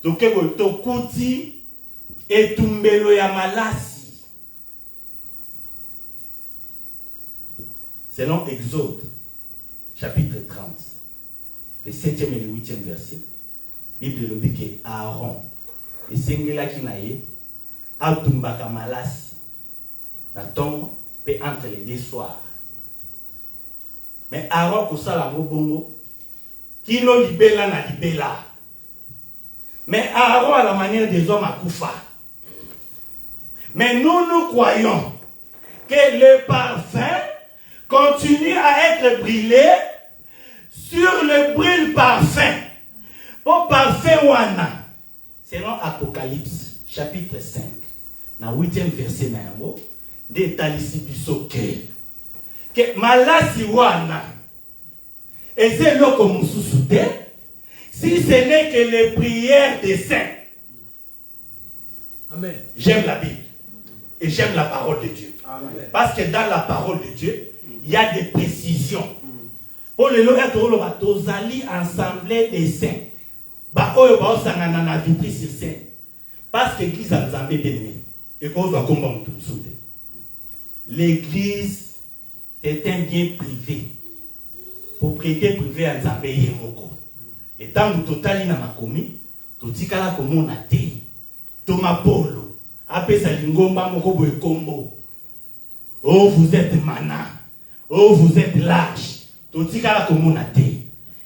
Speaker 3: tokebo tokuti etumbelo ya malasi selon Exode chapitre 30, le 7e et le 8e verset, Bible le dit que Aaron, et Sengela Kinaye, Abdumbaka Malasi, la tombe peut entre les deux soirs. Mais Aaron, pour ça, la bongo, qui l'ont libellé, n'a libellé. Mais Aaron, à la manière des hommes, à Koufa. Mais nous croyons que le parfum continue à être brûlé sur le brûle parfum. Au parfum wana. Selon Apocalypse, chapitre 5, dans le 8e verset, de talisi biso que malasi wana eze loko mususu te si ce n'est que les prières des saints.
Speaker 2: Amen.
Speaker 3: J'aime la Bible et j'aime la parole de Dieu.
Speaker 2: Amen.
Speaker 3: Parce que dans la parole de Dieu, il y a des précisions. Pour les lois, tozali assemblée des saints. Ba oyo ba osangana na vitri sur scène. Parce que l'église a Nzambe bien-aimé. Et qu'on doit combattre tout. L'église est un bien privé. Propriété privée à Nzambe yemoko. Et tant que totali na makomi, totikala komona te. Toma polo. Apesa lingomba moko boye kombo. Oh, vous êtes mana. Oh, vous êtes lâche. Totikala komona te.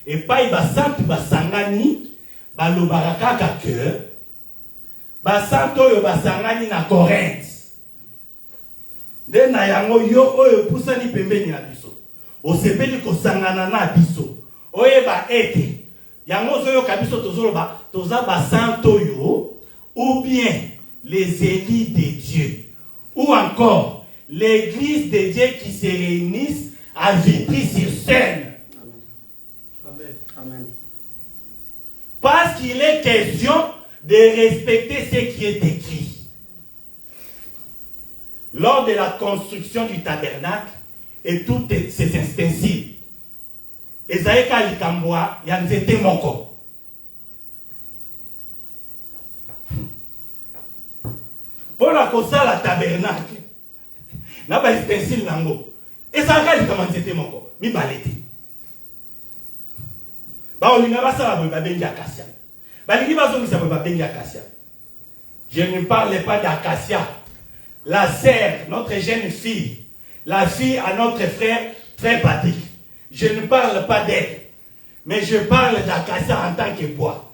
Speaker 3: Et pas iba santu basangani balobaka kaka que basanto yo basangani na Corinthe. De na yango yo oyo pusani pembeni na biso. Osepeli kosangana na biso. Oyeba ete yango zo yo kabiso tozoloba toza basanto yo ou bien les élus de Dieu ou encore l'église de Dieu qui se réunissent à Vitry-sur-Seine.
Speaker 2: Amen. Amen.
Speaker 3: Parce qu'il est question de respecter ce qui est écrit. Lors de la construction du tabernacle et toutes ces ustensiles, Ezaïka Likambwa yanzete moko. Pour la cosa la tabernacle, n'a pas ustensile nango. Et ça a commencé mon corps. Mi balete. Ba olinga ba sala boy ba bengi acacia. Ba lingi ba zongi sa boy ba bengi acacia. Je ne parle pas d'acacia. La sœur, notre jeune fille, la fille à notre frère Patrick. Je ne parle pas d'elle, mais je parle d'acacia en tant que bois.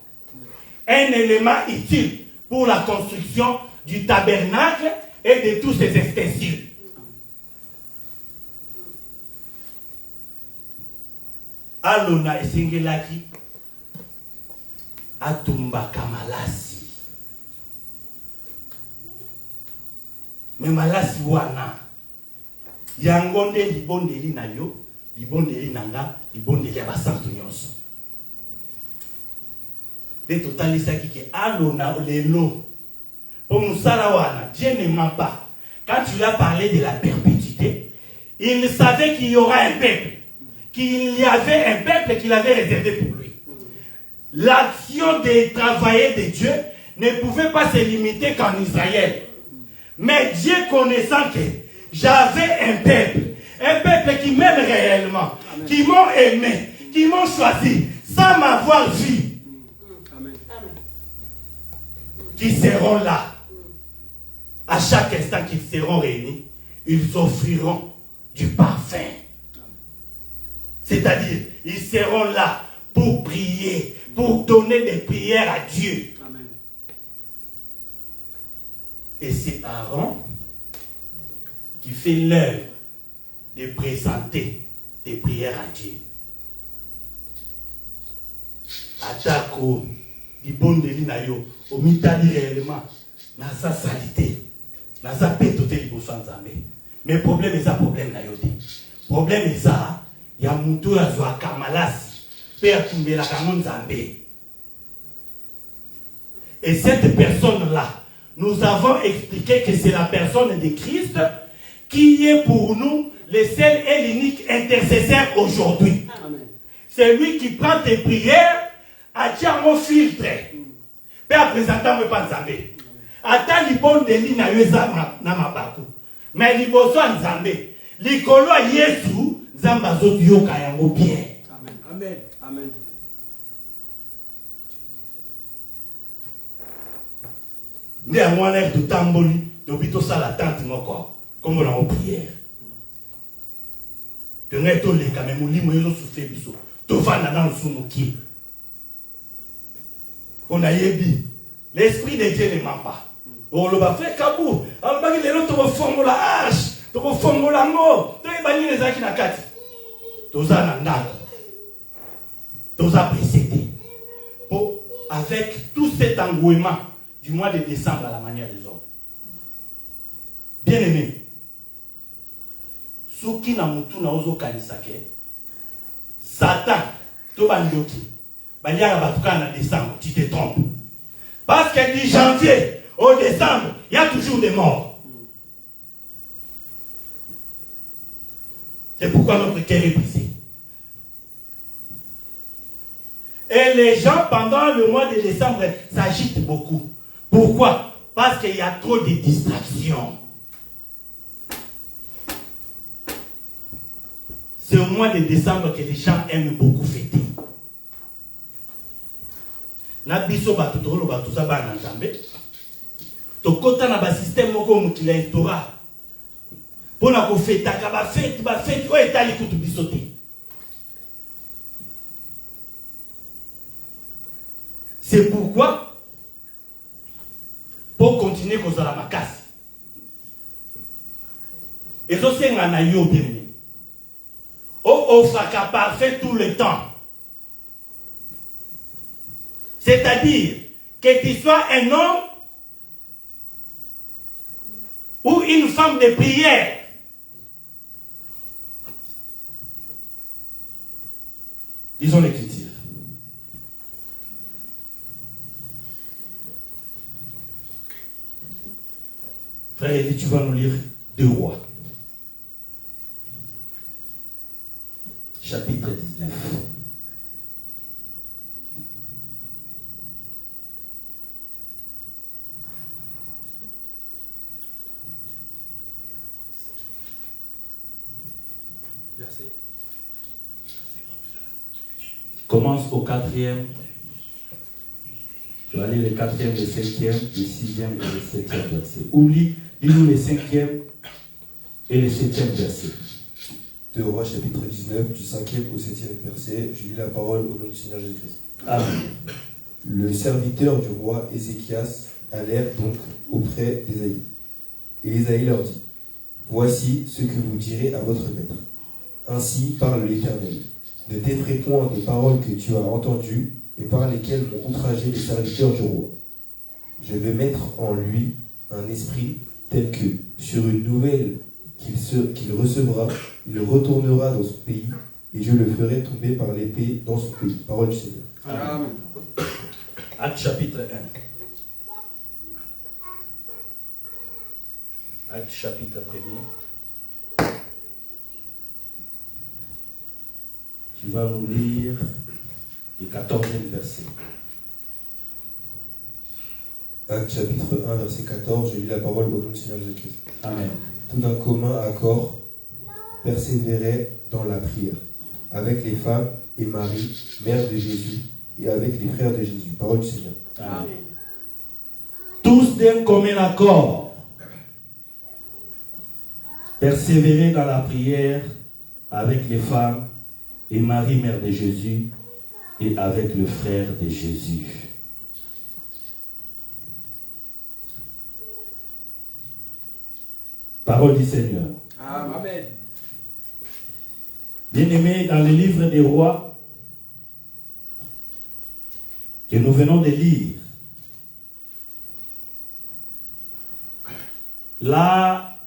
Speaker 3: Un élément utile pour la construction du tabernacle et de tous ses ustensiles. Alona esengelaki atumba kamalasi. Mais malasi wana yangonde libondeli na yo, libondeli nanga, libondeli ya basantu nyonso. De totalisaki ke alona lelo. Pour musala wana, Dieu ne ment pas. Quand tu lui as parlé de la perpétuité, il savait qu'il y aura un peuple. Qu'il y avait un peuple qu'il avait réservé pour lui. L'action de travailler de Dieu ne pouvait pas se limiter qu'en Israël. Mais Dieu connaissant que j'avais un peuple qui m'aime réellement, qui m'ont aimé, qui m'ont choisi, sans m'avoir vu, qui seront là. À chaque instant qu'ils seront réunis, ils offriront du parfum. C'est-à-dire, ils seront là pour prier, pour donner des prières à Dieu. Amen. Et c'est Aaron qui fait l'œuvre de présenter des prières à Dieu. Atako, di bondeli na yo, au mitali réellement, na sa salité, na sa petote liboso nzambe. Mais problème est ça, problème na yo te. Problème est ça. Ya mutu ya zwa kamalasi pe atumbela kamon nzambe. Et cette personne là, nous avons expliqué que c'est la personne de Christ qui est pour nous le seul et l'unique intercesseur aujourd'hui. C'est lui qui prend tes prières à dire mon filtre pe à présenter me pas nzambe. Ata libon de li na yeza na mabaku. Mais liboso nzambe likolo Yesu Zamba zot yoka yango bien.
Speaker 2: Amen. Amen. Amen.
Speaker 3: Nde a mwana to tamboli, to bito sala tante moko, comme on a en prière. De neto le quand même limo yozo souffle biso. To vanda dans le soumoki. On a yebi. L'esprit de Dieu ne ment pas. On le va faire kabou. On va dire l'autre to formula hache. To formula mo. To ibani les aki na kati. Toza nandako. Toza précédé. Avec tout cet engouement du mois de décembre à la manière des hommes. Bien aimé. Souki na mutu na ozo kanisake. Satan. To bandoki. Banyara batuka na décembre. Tu te trompes. Parce que du janvier au décembre, il y a toujours des morts. C'est pourquoi notre cœur est brisé. Et les gens, pendant le mois de décembre, s'agitent beaucoup. Pourquoi? Parce qu'il y a trop de distractions. C'est au mois de décembre que les gens aiment beaucoup fêter. Nabiso batutolo batusa ba nzambe. Tokota na ba système moko mukila estora. Pona ko feta ka ba fete o etali kutu bisote. C'est pourquoi pour continuer comme ça la macasse. Et ça c'est un aïe bien. On offre qu'à parfait tout le temps. C'est-à-dire que tu sois un homme ou une femme de prière. Disons l'écriture. Frère Elie, tu vas nous lire 2 Rois. Chapitre 19. Commence au 4e. Tu vas lire le 4e, le 5e, le 6e et le 7e verset. Oublie, lis-nous le 5e et le 7e verset.
Speaker 4: 2 Rois chapitre 19, du 5e au 7e verset. Je lis la parole au nom du Seigneur Jésus-Christ.
Speaker 3: Amen.
Speaker 4: Le serviteur du roi Ézéchias allèrent donc auprès d'Ésaïe. Et Ésaïe leur dit, voici ce que vous direz à votre maître. Ainsi parle l'Éternel. Ne t'effraie point des paroles que tu as entendues et par lesquelles m'ont outragé les serviteurs du roi. Je vais mettre en lui un esprit tel que, sur une nouvelle qu'il recevra, il retournera dans son pays et je le ferai tomber par l'épée dans son pays. Parole du Seigneur.
Speaker 2: Amen.
Speaker 3: Acte chapitre 1. Acte chapitre 1er. Tu vas nous lire le 14e verset.
Speaker 4: Acte chapitre 1, verset 14. Je lis la parole au nom du Seigneur Jésus-Christ.
Speaker 3: Amen.
Speaker 4: Tout d'un commun accord, persévérait dans la prière, avec les femmes et Marie, mère de Jésus, et avec les frères de Jésus. Parole du Seigneur.
Speaker 3: Amen. Tous d'un commun accord, persévérer dans la prière avec les femmes et Marie, mère de Jésus, et avec le frère de Jésus. Parole du Seigneur.
Speaker 2: Amen.
Speaker 3: Bien-aimés, dans le livre des rois que nous venons de lire, là,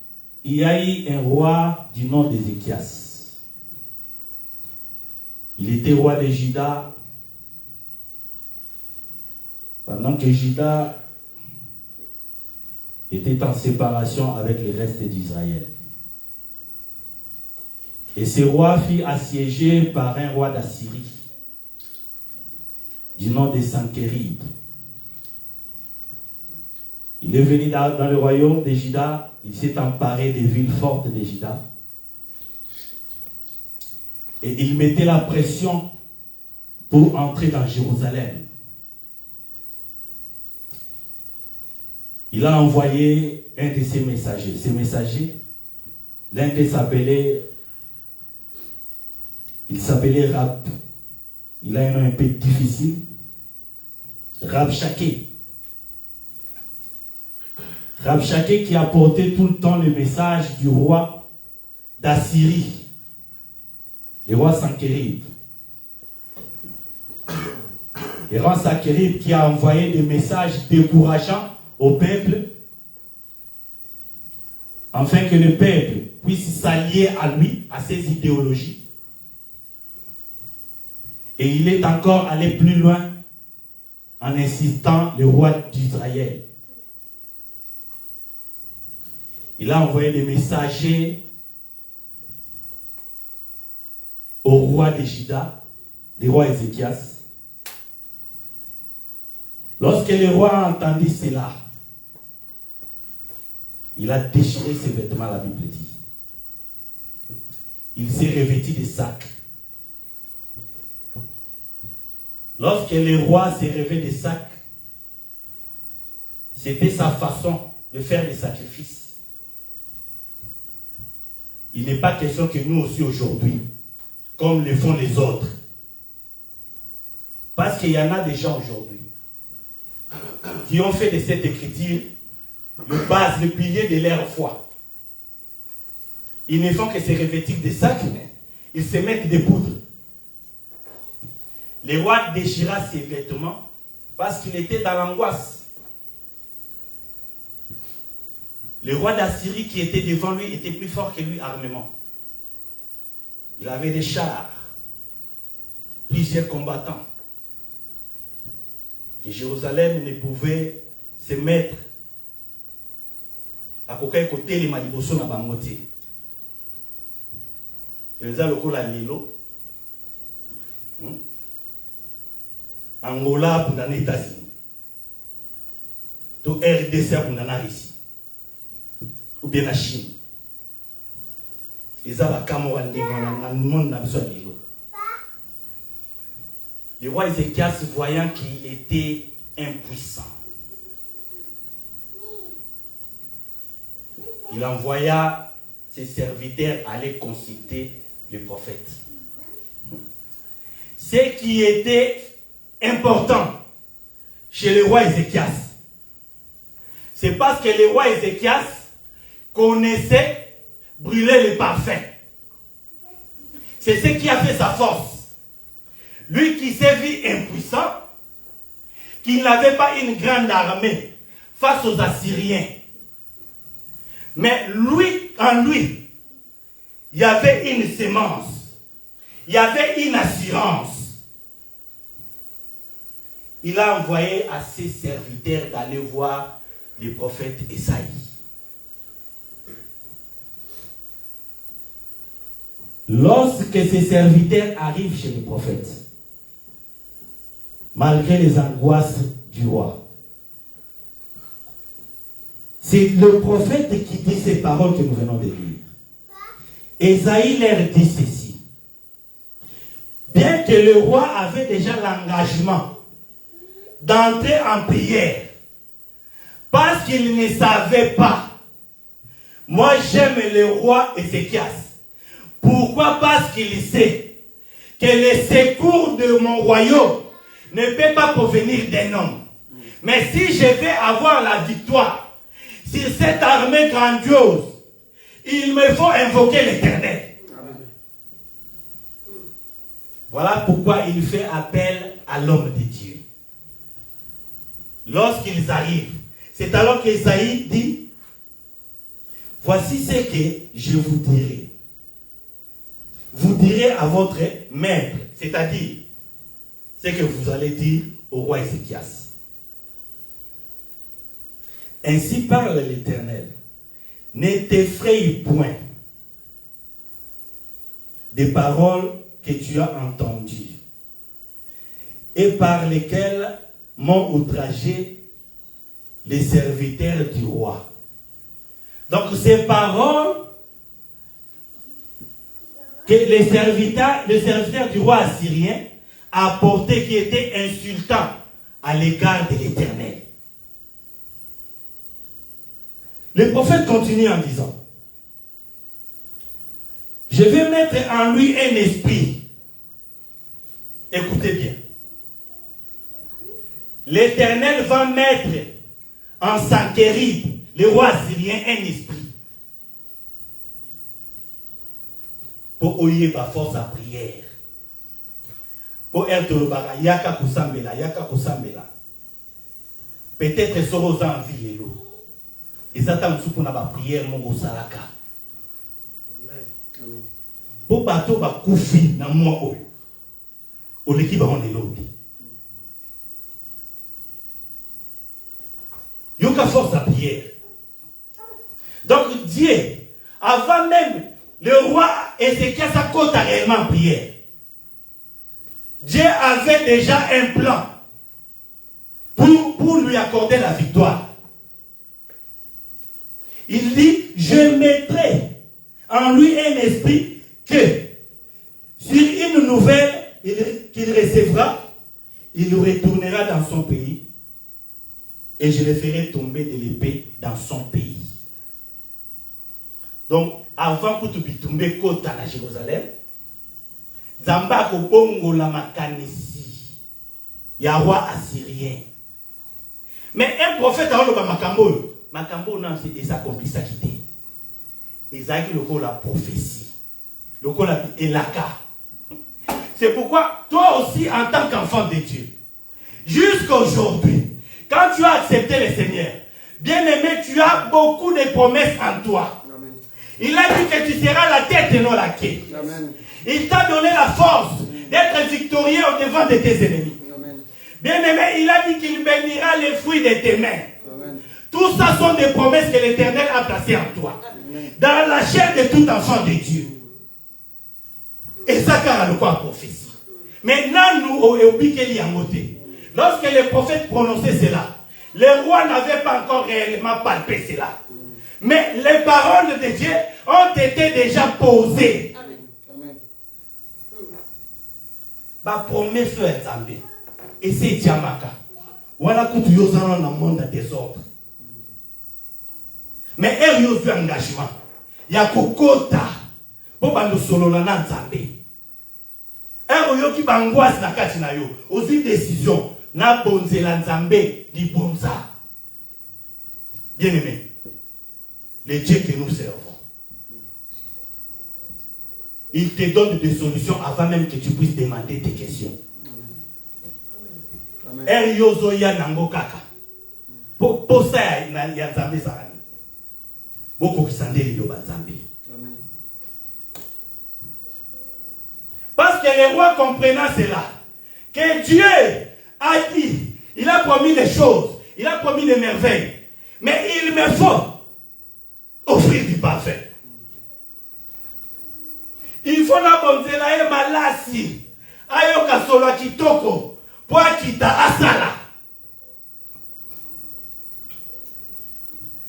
Speaker 3: il y a eu un roi du nom d'Ézéchias. Il était roi de Juda, pendant que Juda était en séparation avec le reste d'Israël. Et ce roi fut assiégé par un roi d'Assyrie, du nom de Sankérib. Il est venu dans le royaume de Juda, il s'est emparé des villes fortes de Juda. Et il mettait la pression pour entrer dans Jérusalem. Il a envoyé un de ses messagers. Ces messagers, l'un d'eux s'appelait Rab. Il a un nom un peu difficile. Rabshakeh. Rabshakeh qui apportait tout le temps le message du roi d'Assyrie, le roi Sankérib. Le roi Sankérib qui a envoyé des messages décourageants au peuple, afin que le peuple puisse s'allier à lui, à ses idéologies. Et il est encore allé plus loin en insistant le roi d'Israël. Il a envoyé des messagers au roi de Juda, le roi Ézéchias. Lorsque le roi a entendu cela, il a déchiré ses vêtements, la Bible dit. Il s'est revêtu de sacs. Lorsque le roi s'est revêtu de sacs, c'était sa façon de faire des sacrifices. Il n'est pas question que nous aussi aujourd'hui, comme le font les autres. Parce qu'il y en a des gens aujourd'hui qui ont fait de cette écriture le base, le pilier de leur foi. Ils ne font que se revêtir de sacs, ils se mettent des poudres. Le roi déchira ses vêtements parce qu'il était dans l'angoisse. Le roi d'Assyrie qui était devant lui était plus fort que lui armement. Il avait des chars, plusieurs combattants. Et Jérusalem ne pouvait se mettre à côté les maliboso na bangote. Les a lokola lilo. Angola pour les États-Unis. Tout RDC pour la Russie. Ou bien la Chine. Les a Cameroun dans le monde n'a besoin de lilo. Le roi Ézéchias, voyant qu'il était impuissant, il envoya ses serviteurs aller consulter le prophète. Ce qui était important chez le roi Ézéchias, c'est parce que le roi Ézéchias connaissait brûler le parfum. C'est ce qui a fait sa force. Lui qui s'est vu impuissant, qui n'avait pas une grande armée face aux Assyriens. Mais lui, en lui, il y avait une sémence. Il y avait une assurance. Il a envoyé à ses serviteurs d'aller voir le prophète Esaïe. Lorsque ses serviteurs arrivent chez le prophète, malgré les angoisses du roi, c'est le prophète qui dit ces paroles que nous venons de lire. Esaïe leur dit ceci. Bien que le roi avait déjà l'engagement d'entrer en prière, parce qu'il ne savait pas. Moi j'aime le roi Ézéchias. Pourquoi? Parce qu'il sait que le secours de mon royaume ne peut pas provenir d'un homme. Mais si je vais avoir la victoire sur cette armée grandiose, il me faut invoquer l'Éternel. Voilà pourquoi il fait appel à l'homme de Dieu. Lorsqu'ils arrivent, c'est alors qu'Esaïe dit, voici ce que je vous dirai. Vous direz à votre maître, c'est-à-dire ce que vous allez dire au roi Ézéchias. Ainsi parle l'Éternel. Ne t'effraie point des paroles que tu as entendues et par lesquelles m'ont outragé les serviteurs du roi. Donc ces paroles que les serviteurs du roi assyrien a portées, qui étaient insultants à l'égard de l'Éternel. Le prophète continue en disant, je vais mettre en lui un esprit. Écoutez bien. L'Éternel va mettre en Sanchérib, le roi assyrien, un esprit. Pour oyer ma force à prière. Pour être le bara, yaka kusambela. Peut-être soro en vie l'eau. Et ça t'a pour la prière mon salaka. Pour bateau ba koufi na moi o. O l'équipe on est l'autre. Yoka force à prière. Donc Dieu, avant même le roi Ézéchias a côté réellement prière. Dieu avait déjà un plan pour lui accorder la victoire. Il dit, je mettrai en lui un esprit que, sur une nouvelle qu'il recevra, il retournera dans son pays et je le ferai tomber de l'épée dans son pays. Donc, avant que tu tombes côte à Jérusalem, Zamba ko bongo la makanisi, ya roi assyrien. Mais un prophète a le makambo non c'est s'accomplit ça quitté. Isaac le col la prophétie, le col la elaka. C'est pourquoi toi aussi en tant qu'enfant de Dieu, jusqu'à aujourd'hui, quand tu as accepté le Seigneur, bien aimé, tu as beaucoup de promesses en toi. Amen. Il a dit que tu seras la tête et non la queue. Amen. Il t'a donné la force d'être victorieux au devant de tes ennemis. Amen. Bien aimé, il a dit qu'il bénira les fruits de tes mains. Amen. Tout ça sont des promesses que l'Éternel a placées en toi. Amen. Dans la chair de tout enfant de Dieu. Et ça, car le quoi prophétie. Maintenant, nous, au lorsque les prophètes prononçaient cela, le roi n'avait pas encore réellement palpé cela. Mais les paroles de Dieu ont été déjà posées. ba promesse ya Nzambe et c'est diamaka wana kutu yozana na monde de désordre mais elle yozu engagement ya kokota po bando solola na Nzambe elle yoki bangwasi na kati na yo ozi décision na bonzela Nzambe libonza. Bien aimé, le Dieu que nous servons, il te donne des solutions avant même que tu puisses demander tes questions. Er yozo ya nango kaka. Po sa ya Nzambe sarani. Boko kisandeli yo ba Nzambe. Parce que les rois comprenant cela, que Dieu a dit, il a promis des choses, il a promis des merveilles, mais il me faut offrir du parfait. Il faut la bonzela e malasi ayoka solo kitoko po akita asala.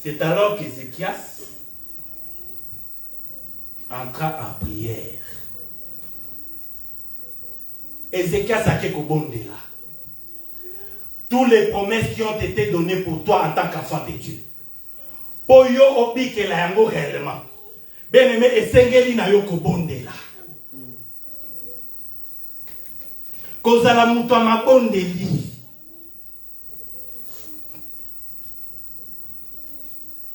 Speaker 3: C'est alors qu'Ézéchias entra en prière. Ézéchias a quelque bondela. Toutes les promesses qui ont été données pour toi en tant qu'enfant de Dieu. Pour yo obi que la yango réellement. Bien aimé, esengeli na yo kobondela. Kozala mutu amabondeli.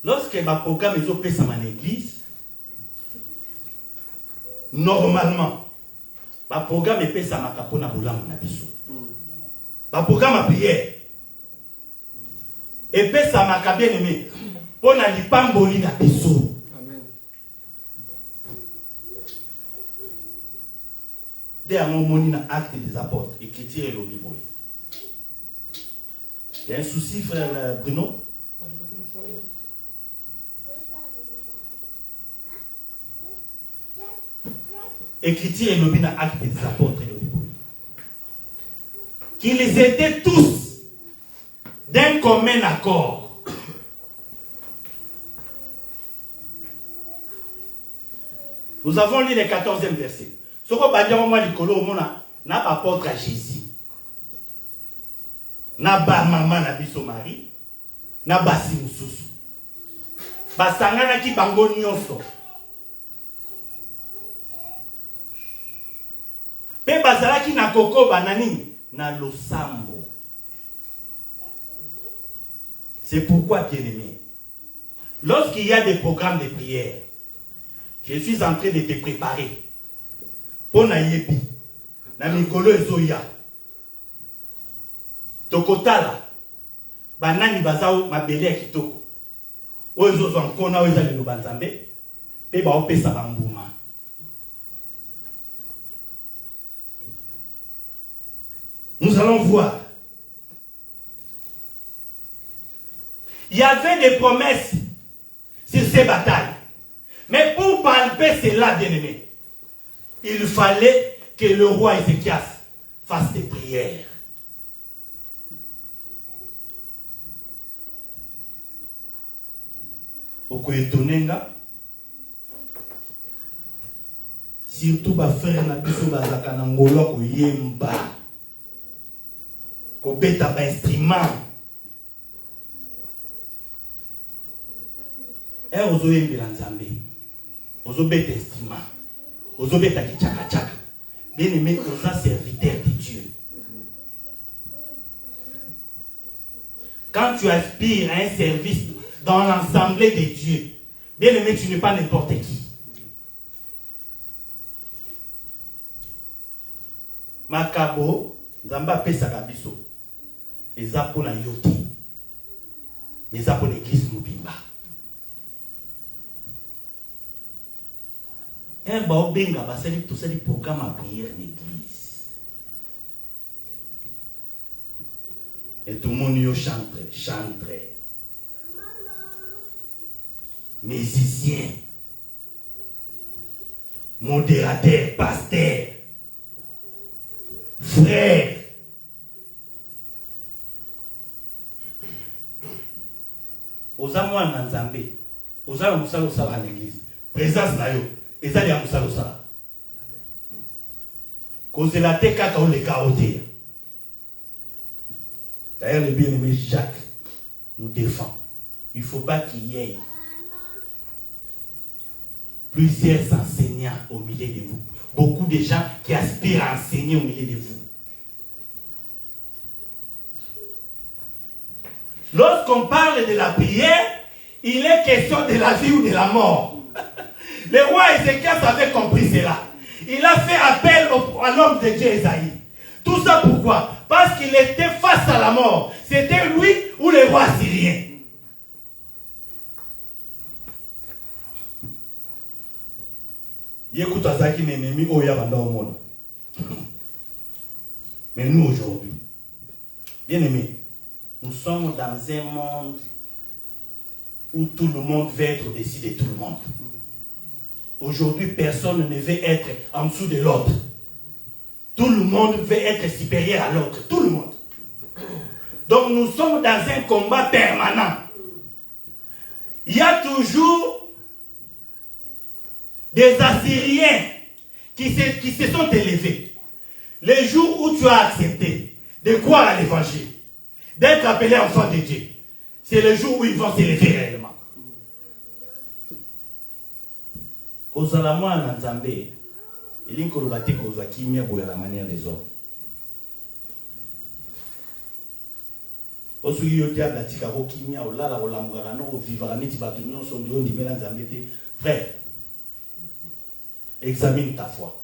Speaker 3: Lorsque ma programme est opéré dans l'église, normalement, ma programme est opéré dans ma capona bolam na biso. Ma programme à prière. Et puis ça m'a bien aimé. On a dit pamboli na biso. Dès à mon moni na acte des apôtres, écriture et l'omniboy. Il y a un souci, frère Bruno? Écriture et l'omniboy na acte des apôtres et l'omniboy. Qu'ils étaient tous d'un commun accord. Nous avons lu le 14e verset. Ce qu'on va dire, moi, n'a pas apôtre à Jésus. N'a pas maman, n'a pas son mari. N'a pas si mususu. Basangana ki bango nyonso. Pe basala ki na koko banani na losambo. C'est pourquoi, bien aimé, lorsqu'il y a des programmes de prière, je suis en train de te préparer. Pour na yebi, na mikolo ezoya. Tokotala, banani bazao mabele kitoko. Ozo zonkona oza le Nzambe, pe ba opesa bambuma. Nous allons voir. Il y avait des promesses sur ces batailles. Mais pour palper cela, bien aimé, il fallait que le roi Ézéchias fasse des prières. Okoyetonenga, surtout ba frère na biso bazaka na ngolo ko yemba. Ko beta ba instrument. Ozo yembela Nzambe. Ozo beta instrument. Ozo beta kichaka chaka. Bien aimé, ozo serviteur de Dieu. Quand tu aspires à un service dans l'assemblée de Dieu, bien aimé, tu n'es pas n'importe qui. Makabo, Nzamba pesa kabiso. Eza pona yoki. Eza pona église mobimba. Un baobenga basali tout ça des programmes à prière l'église. Et tout le monde yo chantre. Musicien, modérateur, pasteur, frère. Ozamoa na Nzambe, ozala musalo sala l'église. Présence na yo, ezali ya musalo sala. Cause la teka ka le kaoté. D'ailleurs, le bien-aimé Jacques nous défend. Il ne faut pas qu'il y ait plusieurs enseignants au milieu de vous. Beaucoup de gens qui aspirent à enseigner au milieu de vous. Lorsqu'on parle de la prière, il est question de la vie ou de la mort. Le roi Ézéchias avait compris cela. Il a fait appel à l'homme de Dieu Esaïe. Tout ça pourquoi? Parce qu'il était face à la mort. C'était lui ou le roi syrien. Mais nous aujourd'hui, bien aimés, nous sommes dans un monde où tout le monde veut être au-dessus de tout le monde. Aujourd'hui, personne ne veut être en dessous de l'autre. Tout le monde veut être supérieur à l'autre. Tout le monde. Donc nous sommes dans un combat permanent. Il y a toujours des Assyriens qui se sont élevés. Le jour où tu as accepté de croire à l'évangile, d'être appelé enfant de Dieu, c'est le jour où ils vont s'élever réellement. Ozalamoa na Nzambe, il y a la manière des hommes. Frère, examine ta foi.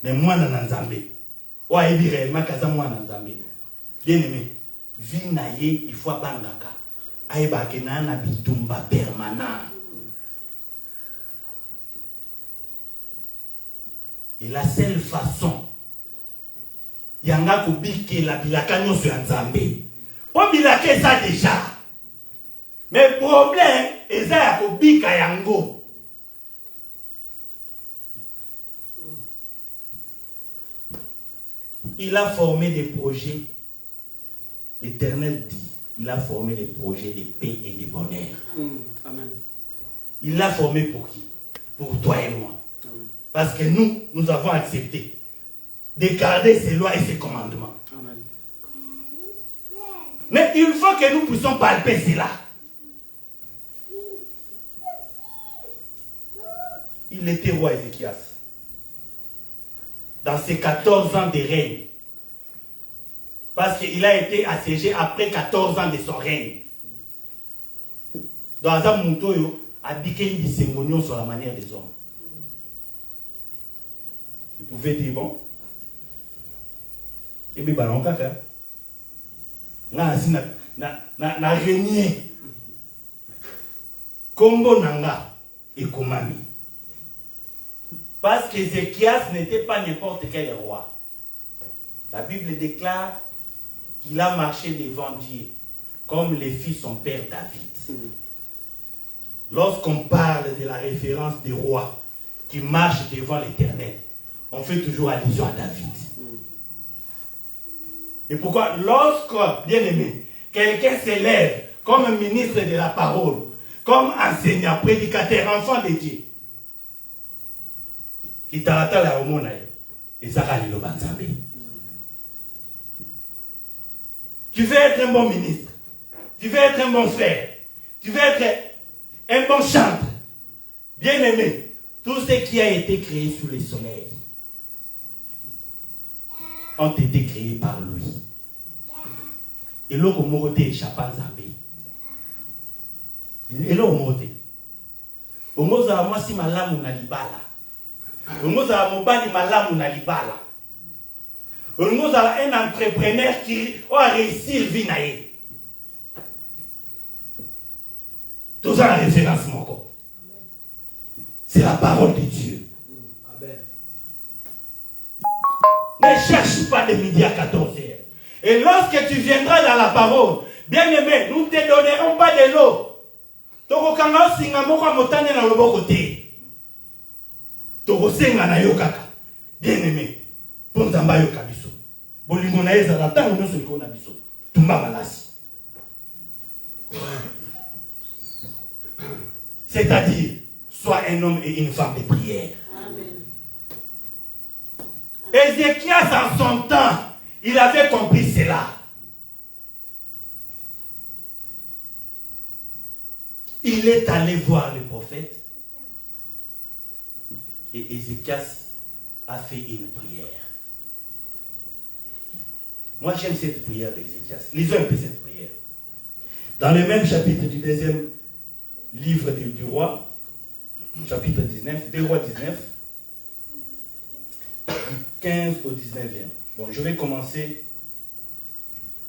Speaker 3: Mais moi, na Nzambe, réellement bien aimé, vie naye, il faut bangaka. Aïba kenana bitumba permanent. Et la seule façon, yanga kubike la bilaka nyoso ya Nzambe. Po bilaka ça déjà. Mais problème, eza ya kubika yango. Il a formé des projets. L'Éternel dit, il a formé des projets de paix et de bonheur.
Speaker 2: Amen.
Speaker 3: Il l'a formé pour qui? Pour toi et moi. Amen. Parce que nous avons accepté de garder ses lois et ses commandements.
Speaker 2: Amen.
Speaker 3: Mais il faut que nous puissions palper cela. Il était roi Ézéchias. Dans ses 14 ans de règne. Parce qu'il a été assiégé après 14 ans de son règne. Dans un moutoyo, a dit qu'il dit sur la manière des hommes. Il pouvait dire bon. Et puis, on va faire. Na régné. Kombo nanga et komami. Parce qu'Ézéchias n'était pas n'importe quel roi. La Bible déclare qu'il a marché devant Dieu comme le fit son père David. Lorsqu'on parle de la référence des rois qui marchent devant l'Éternel, on fait toujours allusion à David. Et pourquoi? Lorsque, bien aimé, quelqu'un s'élève comme ministre de la parole, comme enseignant, prédicateur, enfant de Dieu, il t'a raté la homona et ça va le banzambe. Tu veux être un bon ministre, tu veux être un bon frère, tu veux être un bon chantre, bien aimé, tout ce qui a été créé sous le soleil ont été créés par lui. Et l'eau au moroté échappant zambé. Et l'eau au moroté. Au moza la moi si malamu na libala. Au moza la mobali malamu na libala. Nous avons un entrepreneur qui a réussi le vie naïe. Tout ça la référence, mon corps. C'est la parole de Dieu.
Speaker 2: Amen.
Speaker 3: Ne cherche pas de midi à 14h. Et lorsque tu viendras dans la parole, bien aimé, nous ne te donnerons pas de l'eau. Tokokanga singa moko motane na loboko te. Tokosenga na yo kaka. Bien aimé, pour nzamba yo kabiso. Bolingo na eza la tango nyonso liko na biso. Tumba malasi. C'est-à-dire, sois un homme et une femme de prière. Amen. Ézéchias, en son temps, il avait compris cela. Il est allé voir le prophète. Et Ézéchias a fait une prière. Moi, j'aime cette prière d'Ézéchias. Lisons un peu cette prière. Dans le même chapitre du deuxième livre du roi, chapitre 19, des rois 19, 15 au 19e. Bon, je vais commencer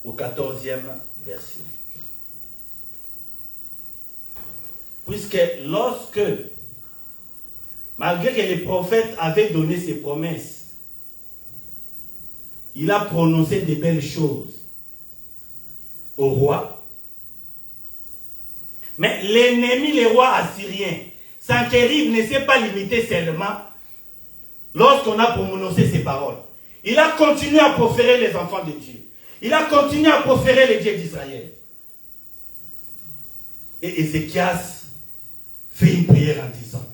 Speaker 3: au 14e verset. Puisque lorsque, malgré que les prophètes avaient donné ses promesses, il a prononcé de belles choses au roi. Mais l'ennemi, le roi assyrien, Sanchérib ne s'est pas limité seulement lorsqu'on a prononcé ces paroles. Il a continué à proférer les enfants de Dieu. Il a continué à proférer les dieux d'Israël. Et Ézéchias fait une prière en disant,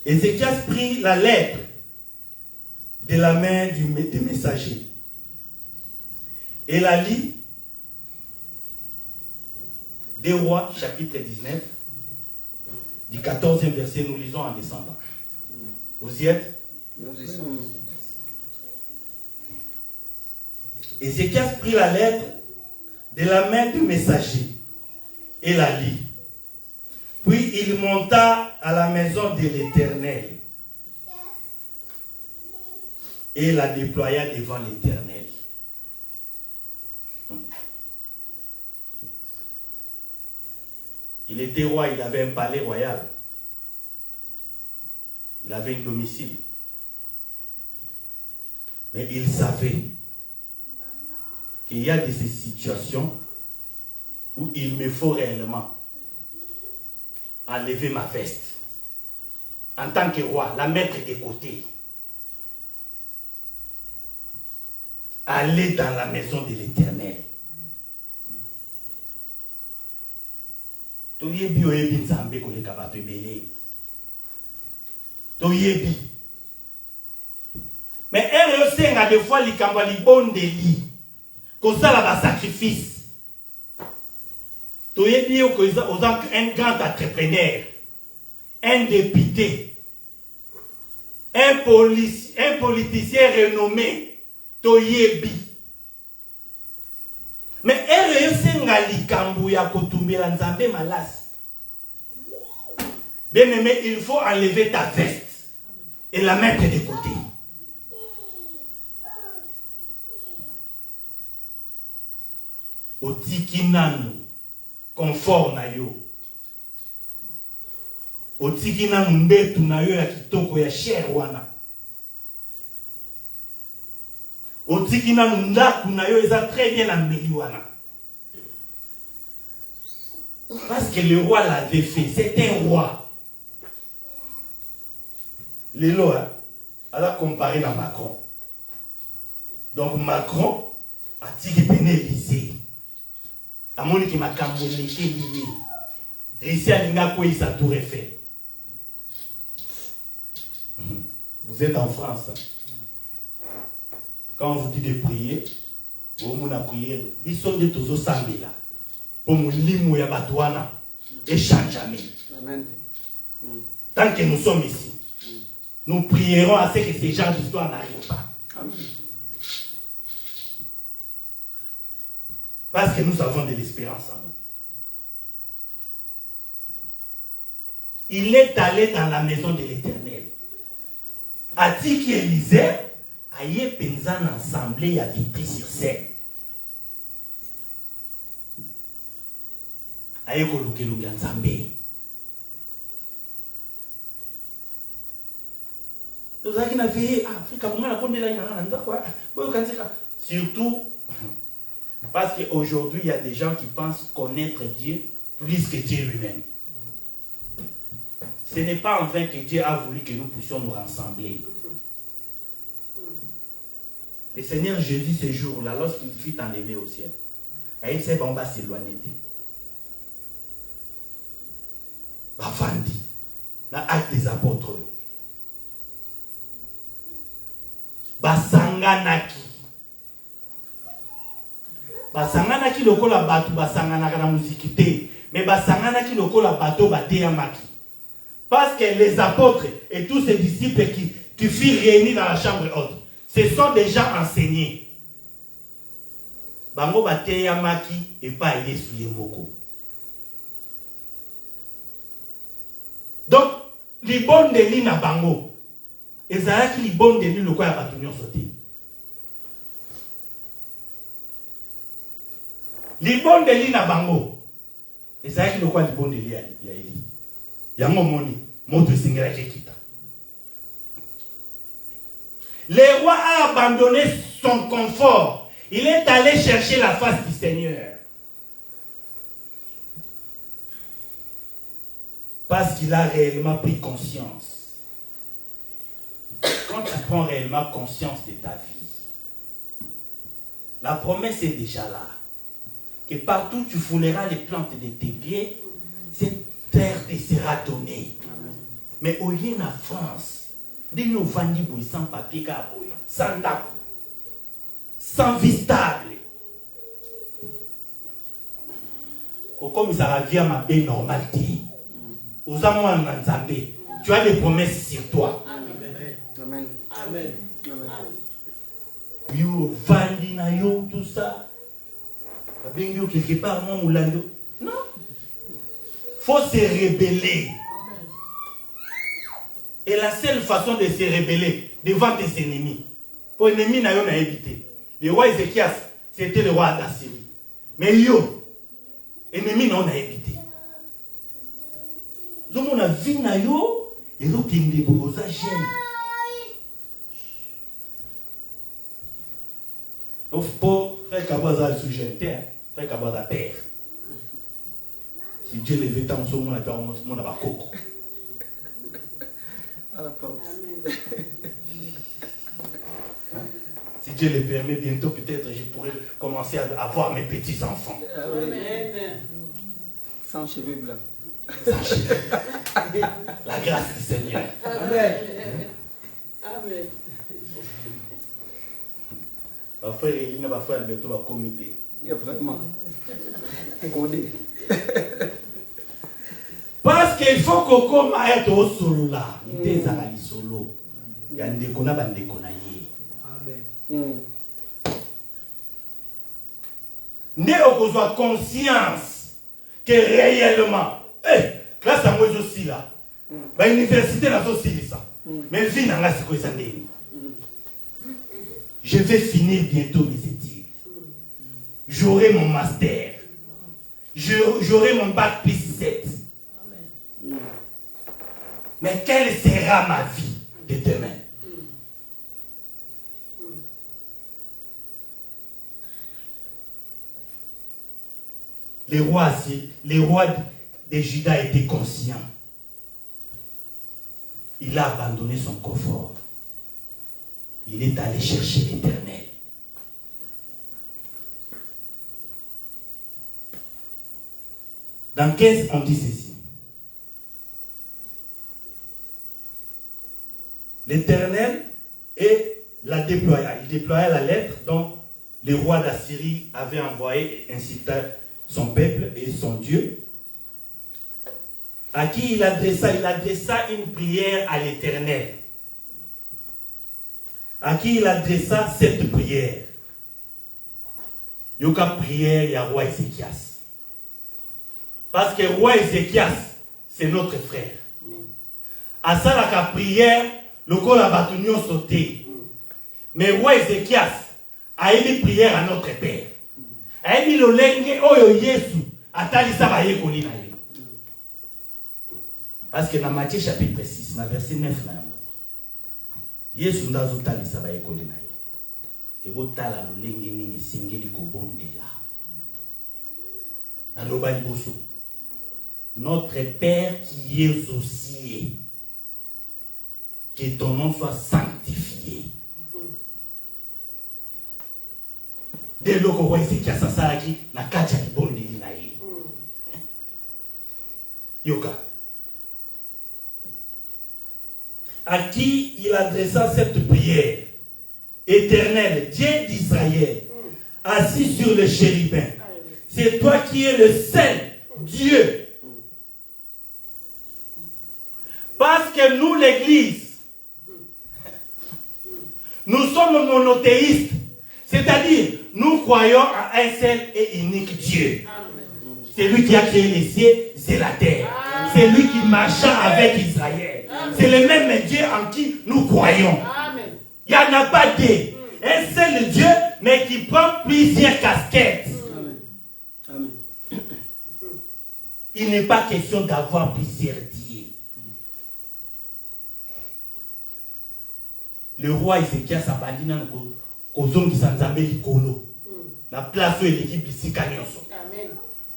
Speaker 3: Ézéchias prit la lettre de la main du messager et la lit. Des rois, chapitre 19, du 14e verset, nous lisons en descendant. Vous y êtes?
Speaker 2: Nous y sommes.
Speaker 3: Ézéchias prit la lettre de la main du messager et la lit. Puis il monta à la maison de l'Éternel et la déploya devant l'Éternel. Il était roi, il avait un palais royal. Il avait un domicile. Mais il savait qu'il y a des situations où il me faut réellement enlever ma veste. En tant que roi, la mettre de côté. Aller dans la maison de l'Éternel. Toyebi oyebi nzambe koleka bato ebele. Toyebi. Mais REC a des fois likambo libondeli. Kosala ba sacrifice. Toyebi okoza un grand entrepreneur, un député, un politicien renommé. Toyebi. Mais REC nga likambo ya kotumbela nzambe malas. Bien aimé, il faut enlever ta veste et la mettre de côté. Otiki nanu confort na yo. Otiki nanu mbetu na yo ya kitoko ya cher wana. Otiki nanu ndaku na yo eza très bien ameli wana. Parce que le roi l'avait fait, c'est un roi. Les lois, elle a comparé à Macron. Donc Macron a tiré péné Élysée. A mon qui m'a cambolé lié. Réussi à l'ingako il sa tour Eiffel. Vous êtes en France. Quand on vous dit de prier, vous m'avez prié. Ils sont des tozo sambila. Pour mon limo ya batouana. Et change jamais.
Speaker 2: Amen.
Speaker 3: Tant que nous sommes ici, nous prierons à ce que ces gens d'histoire n'arrivent pas.
Speaker 2: Amen.
Speaker 3: Parce que nous avons de l'espérance en nous. Il est allé dans la maison de l'Éternel. A-t-il qu'Élisée aille pensa en assemblée habité sur scène. Aille kolukeluga nzambe. Surtout parce qu'aujourd'hui, il y a des gens qui pensent connaître Dieu plus que Dieu lui-même. Ce n'est pas en vain que Dieu a voulu que nous puissions nous rassembler. Le Seigneur Jésus, ce jour-là, lorsqu'il fut enlevé au ciel, il s'est bon, va s'éloigner. Bafandi, dans l'acte des apôtres. basanganaki. Basanganaki lokola batu basanganaka na musique te, mais basanganaki lokola bato bateyamaki. Parce que les apôtres et tous ces disciples qui tu fis réunis dans la chambre haute, ce sont déjà enseignés. Bango bateyamaki et pas Yesu yemoko. Donc, libon de li na bango, ezalaki libon de li lokola bato nyonso te. Libon de li na bango, ezalaki lokola libon de li ya Eli. Yango moni, moto esengelaki kita. Le roi a abandonné son confort. Il est allé chercher la face du Seigneur. Parce qu'il a réellement pris conscience. Quand tu prends réellement conscience de ta vie, la promesse est déjà là. Que partout tu fouleras les plantes de tes pieds, cette terre te sera donnée. Mais au lieu de la France, nous vendons sans papier, sans dako, sans vie stable. Comme ça revient à ma belle normalité. Aux amours tu as des promesses sur toi.
Speaker 2: Amen. Amen.
Speaker 3: Yo vandi na yo tout ça. Yo quelque part mon moulando. Non. Faut se rebeller. Et la seule façon de se rebeller devant tes ennemis. Pour ennemi na yo na évité. Le roi Ézéchias, c'était le roi d'Assyrie. Mais yo ennemi na on a évité. Zomo na vie na yo et donc il me boza jeune. Pour faire cabaza sous jeune terre, faire cabaza terre. Si Dieu le veut tant sur mon appel, mon abakoko.
Speaker 2: À la porte.
Speaker 3: Si Dieu le permet, bientôt peut-être je pourrai commencer à avoir mes petits-enfants.
Speaker 2: Amen. Sans cheveux blancs.
Speaker 3: La grâce du Seigneur.
Speaker 2: Amen. Amen.
Speaker 3: Parfois, il n'y a pas fait Alberto va comité.
Speaker 2: Il y a vraiment. Codé.
Speaker 3: Parce qu'il faut qu'on commence à être au solo là. Il est à la solo. Il y a un décona, un décona.
Speaker 2: Amen.
Speaker 3: Né au besoin conscience que réellement, classe à moi aussi là, bah université là aussi ça, mais vie n'a pas ce que ça n'est. Je vais finir bientôt mes études. J'aurai mon master. J'aurai mon bac plus 7. Mais quelle sera ma vie de demain? Les rois de Juda étaient conscients. Il a abandonné son confort. Il est allé chercher l'Éternel. Dans 15, on dit ceci. L'Éternel la déploya. Il déploya la lettre dont le roi d'Assyrie avait envoyé et incita son peuple et son Dieu. À qui il adressa une prière à l'Éternel. À qui il adressa cette prière. Yoka prière, il y a roi Ézéchias. Parce que roi Ézéchias, c'est notre frère. À ça, la prière, le col a battu sauté. Mais roi Ézéchias a émis prière à notre père. A émis le lenge oyo Yesu atalisa ba yekoli na ye. Parce que dans Matthieu chapitre 6, dans verset 9, Yesu ndazo talisa ba yekoli na ye. Et botala le lenge nini singeli ko bondela. Aloba liboso. Notre Père qui es aux cieux, que ton nom soit sanctifié. Dès lors qu'on voit Ézéchias Sasaki, na kacha ki bondeli na ye. Yoka. À qui il adressa cette prière? Éternel, Dieu d'Israël, assis sur le chérubin, c'est toi qui es le seul Dieu. Parce que nous, l'Église, nous sommes monothéistes, c'est-à-dire nous croyons à un seul et unique Dieu. C'est lui qui a créé les cieux et la terre. C'est lui qui marcha avec Israël. C'est le même Dieu en qui nous croyons. Il n'y en a pas deux. Un seul Dieu, mais qui prend plusieurs casquettes.
Speaker 2: Amen.
Speaker 3: Il n'est pas question d'avoir plusieurs dieux. Le roi Ézéchias a banni dans le qui s'en likolo. La place où il est ici.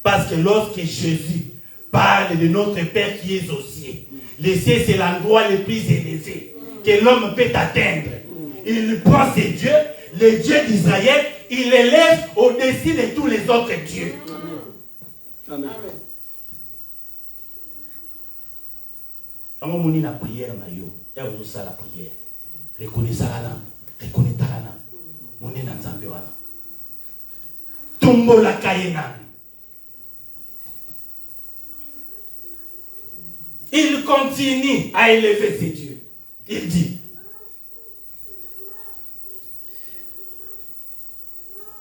Speaker 3: Parce que lorsque Jésus parle de notre Père qui est aux cieux, le ciel c'est l'endroit le plus élevé que l'homme peut atteindre. Il prend ses dieux, le Dieu d'Israël, il l'élève au-dessus de tous les autres dieux.
Speaker 2: Amen.
Speaker 3: Quand on dit la prière, il y a aussi la prière. Reconnaissez-la, reconnaissez-la. On est dans Zambéwana. Tombo la Kayena. Il continue à élever ses dieux. Il dit,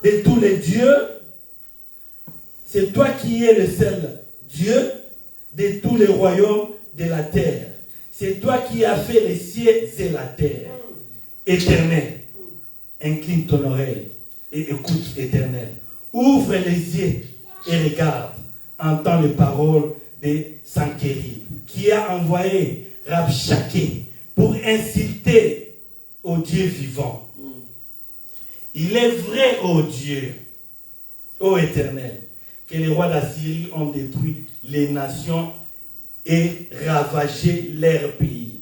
Speaker 3: de tous les dieux, c'est toi qui es le seul Dieu de tous les royaumes de la terre. C'est toi qui as fait les cieux et la terre. Éternel, incline ton oreille et écoute, Éternel. Ouvre les yeux et regarde. Entends les paroles de Sankérib, qui a envoyé Rabshakeh pour insulter au Dieu vivant. Il est vrai, ô Dieu, ô Éternel, que les rois d'Assyrie ont détruit les nations et ravagé leur pays.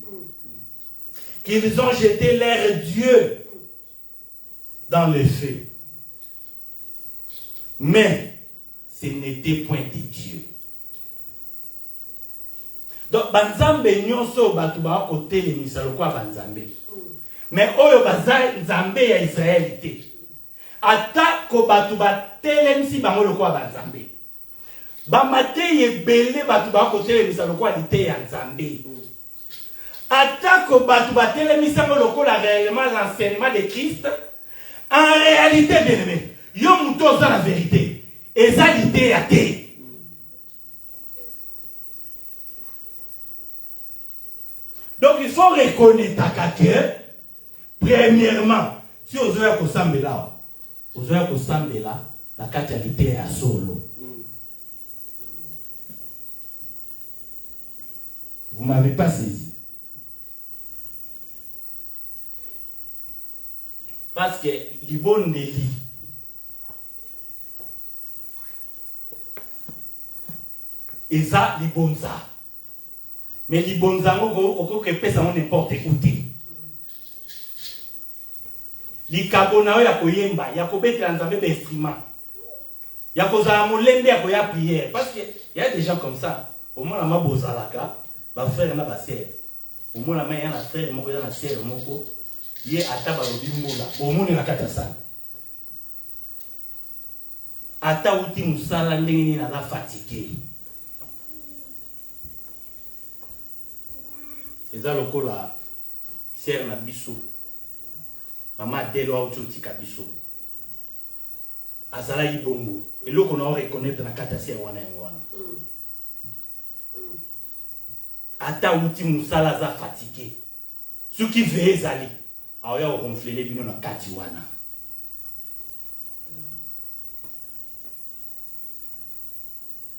Speaker 3: Qu'ils ont jeté leur Dieu dans le feu. Mais ce n'était point des dieux. Donc, banzambe nyonso batu ba côté les misalo kwa banzambe. Mais oyo bazai nzambe ya Israël te. Ata ko batu ba telemisi bango lokwa banzambe. Ba mate yebele batu ba côté les misalo kwa lite ya nzambe. Ata ko batu ba telemisi bango lokola réellement l'enseignement de Christ. En réalité, bien aimé, yo muto za la vérité. Eza lite ya te. Donc il faut reconnaître que, premièrement, si vous avez la qualité est à solo. Vous ne m'avez pas saisi. Parce que l'ibon Nelly, et ça, l'ibonza. Mais les bons amours, on peut faire n'importe écouter. Les cabonao, il y a koyemba, il y a kobe transambe d'instruments. Il y a kozala molende, il y a prière. Parce qu'il y a des gens comme ça. Au moins, la bozalaka, ma frère et ma sœur. Au moins, la main, il y a la frère, il y a la sœur, il y a ata balobimbola. Au moins, il y a la katasa. Ata uti musala ndenge na la fatigué. Eza lokola sœur na biso mama delo auto tika biso azala ibongo eloko na reconnaître na kata sœur wana wana ata uti musala za fatigué ce qui veut ezali aoya ronfler bino na kati wana.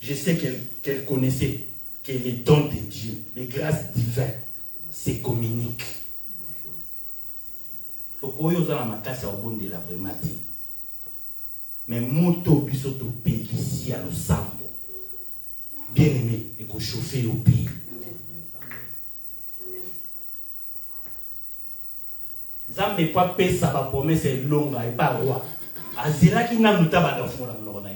Speaker 3: Je sais qu'elle connaissait que les dons de Dieu, les grâces divines se communiquent. Donc, on a ma casse au bon de la vraie matin. Mais moto bisoto pays ici à l'Osambo. Bien aimé, et qu'on chauffe au pays. Zambe pas paix, ça va promesse longue et pas roi. Azira qui n'a pas d'enfant dans le monde.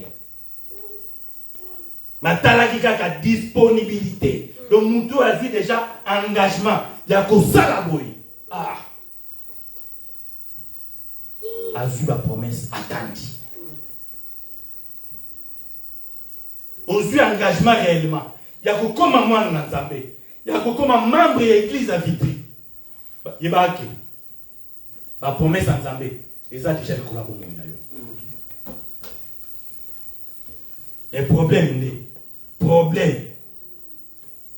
Speaker 3: Matala qui a disponibilité. Donc, Moutou a dit déjà engagement. Il y a que ça la boy. Ah. a eu la promesse attendue. Aujourd'hui, engagement réellement. Il y a comme un moine dans Zambé. Il y a comme un membre de l'église à Vitry. Il y a la promesse en Zambé. Et ça, déjà, le collaboration. Les problèmes,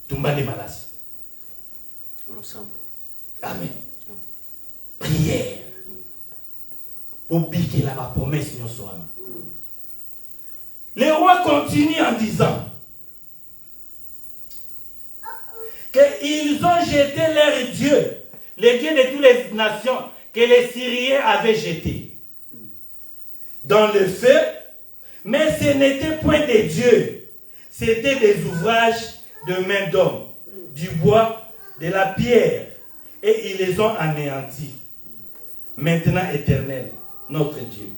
Speaker 3: Tumba de malas. Amen. Prière. Pour piquer la promesse. Les rois continuent en disant qu'ils ont jeté leur Dieu, les dieux de toutes les nations que les Syriens avaient jetés dans le feu, mais ce n'était point des dieux, c'était des ouvrages de main d'homme, du bois, de la pierre, et ils les ont anéantis. Maintenant, Éternel, notre Dieu,